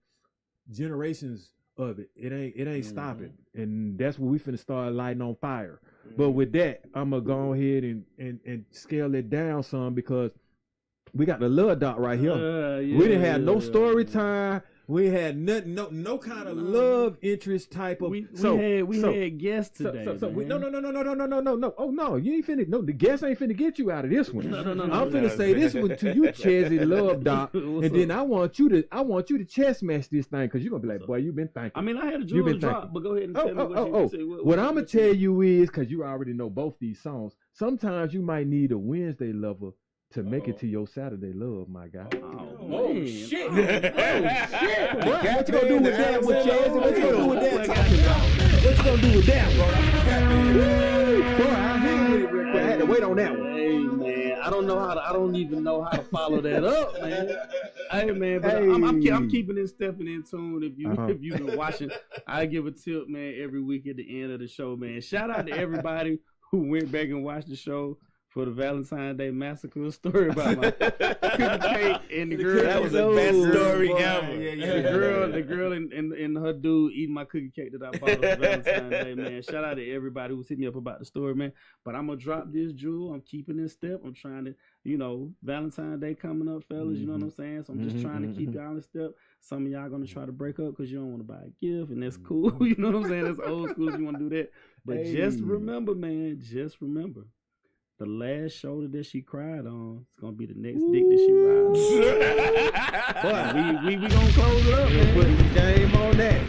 generations of it. It ain't stopping. And that's what we finna start lighting on fire. But with that, I'm gonna go ahead and scale it down some because we got the love dot right here. We didn't have no story time. We had nothing, no kind of love interest type of. We had guests today. No. Oh no, you ain't finna. No, the guest ain't finna get you out of this one. No. I'm finna say this one to you, Chezzy Love Doc, and then I want you to chess match this thing because you're gonna be like, boy, you've been thinking. I mean, I had a jewel drop, but go ahead and tell me what you what I'm gonna tell you is because you already know both these songs. Sometimes you might need a Wednesday lover to make it to your Saturday love, my guy. Oh shit! What you gonna do with that one, Chazzy? What you gonna do with that? What you gonna do with that one? Boy, I hit with it real quick. I had to wait on that one. Hey man, I don't even know how to follow that up, man. Hey man, but I'm keeping it stepping in tune. If you've been watching, I give a tip, man, every week at the end of the show, man. Shout out to everybody who went back and watched the show for the Valentine's Day Massacre story about my cookie cake and the girl. That was the best story ever. Yeah. The girl and her dude eating my cookie cake that I bought on Valentine's Day, man. Shout out to everybody who's hitting me up about the story, man. But I'm gonna drop this jewel. I'm keeping in step. I'm trying to, Valentine's Day coming up, fellas. You know what I'm saying? So I'm just trying to keep y'all in step. Some of y'all gonna try to break up because you don't want to buy a gift, and that's cool. You know what I'm saying? That's old school if you want to do that. But just remember, man. Just remember. the last shoulder that she cried on, it's gonna be the next dick that she rides. But we gonna close it up, man. Put the game on that.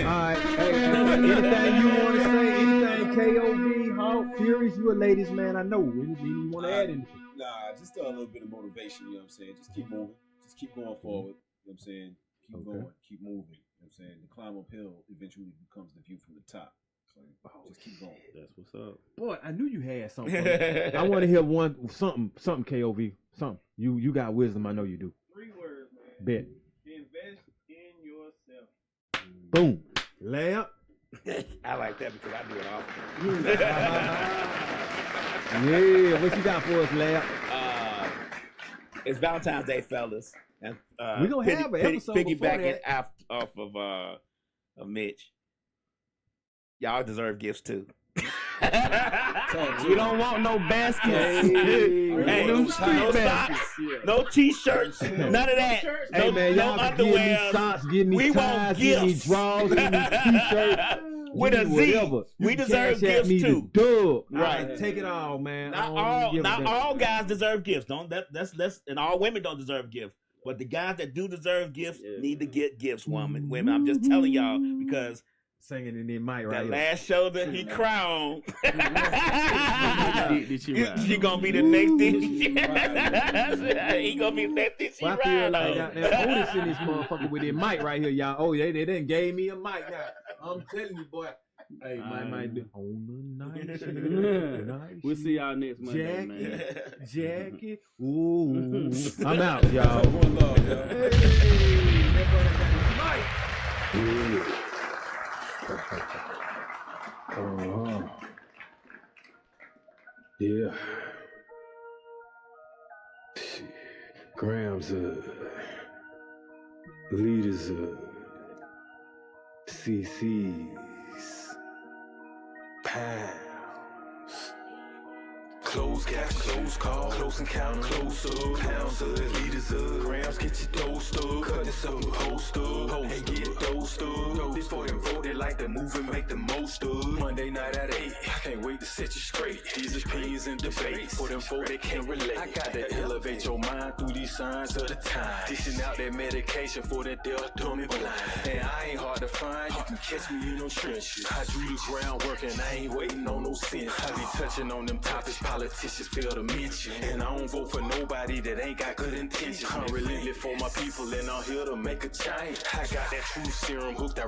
All right. Hey, anything you want to say? Anything KOV, Hawk, Furies, you a ladies man. I know. Anything you want to add anything? Nah, just a little bit of motivation. You know what I'm saying? Just keep moving. Just keep going forward. You know what I'm saying? Keep going. Keep moving. You know what I'm saying? The climb uphill eventually becomes the view from the top. So just keep going. That's what's up. Boy, I knew you had something. I want to hear something KOV, something. You got wisdom. I know you do. 3 words, man. Bet. Invest in yourself. Boom. Layup. I like that because I do it often. Yeah. What you got for us, Layup? It's Valentine's Day, fellas. And we gonna have an episode piggybacking off of Mitch. Y'all deserve gifts too. We don't want no baskets. Hey, no socks, no t-shirts, none of that. Hey man, y'all no give me underwear. socks, give me We want ties, give me gifts. drawers, give me t-shirts. With a Z. Whatever. We deserve gifts too. Dub. Right. Take it all, man. Not all guys deserve gifts. That's and all women don't deserve gifts. But the guys that do deserve gifts need to get gifts, women. I'm just telling y'all because singing in their mic right that last shoulder he cried on. She gonna be the next thing. He gonna be the next thing she I feel ride like on. goddamn Otis in this motherfucker with their mic right here, y'all. Oh, they done gave me a mic now. I'm telling you, boy. Hey, might do on the night. We'll see y'all next Monday, man. Jackie. Ooh. I'm out, y'all. One love, y'all. Yeah. Grams leaders CC's pounds. Close cash, close call, close encounter, close up, pounds of liters of grams, get your dose up, cut this up, host up, and get dosed up. This for them vote, they like to move and make the most of. Monday night at 8, I can't wait to set you straight. These opinions and debates, for them folk they can't relate. I got to elevate your mind through these signs of the time. Dishing out that medication for that deaf, dumb and blind. And I ain't hard to find, you can catch me in no trenches. I drew the groundwork and I ain't waiting on no sense. I be touching on them topics politicians fail to mention. And I don't vote for nobody that ain't got good intentions. I'm relentless for my people and I'm here to make a change. I got that true serum hooked, I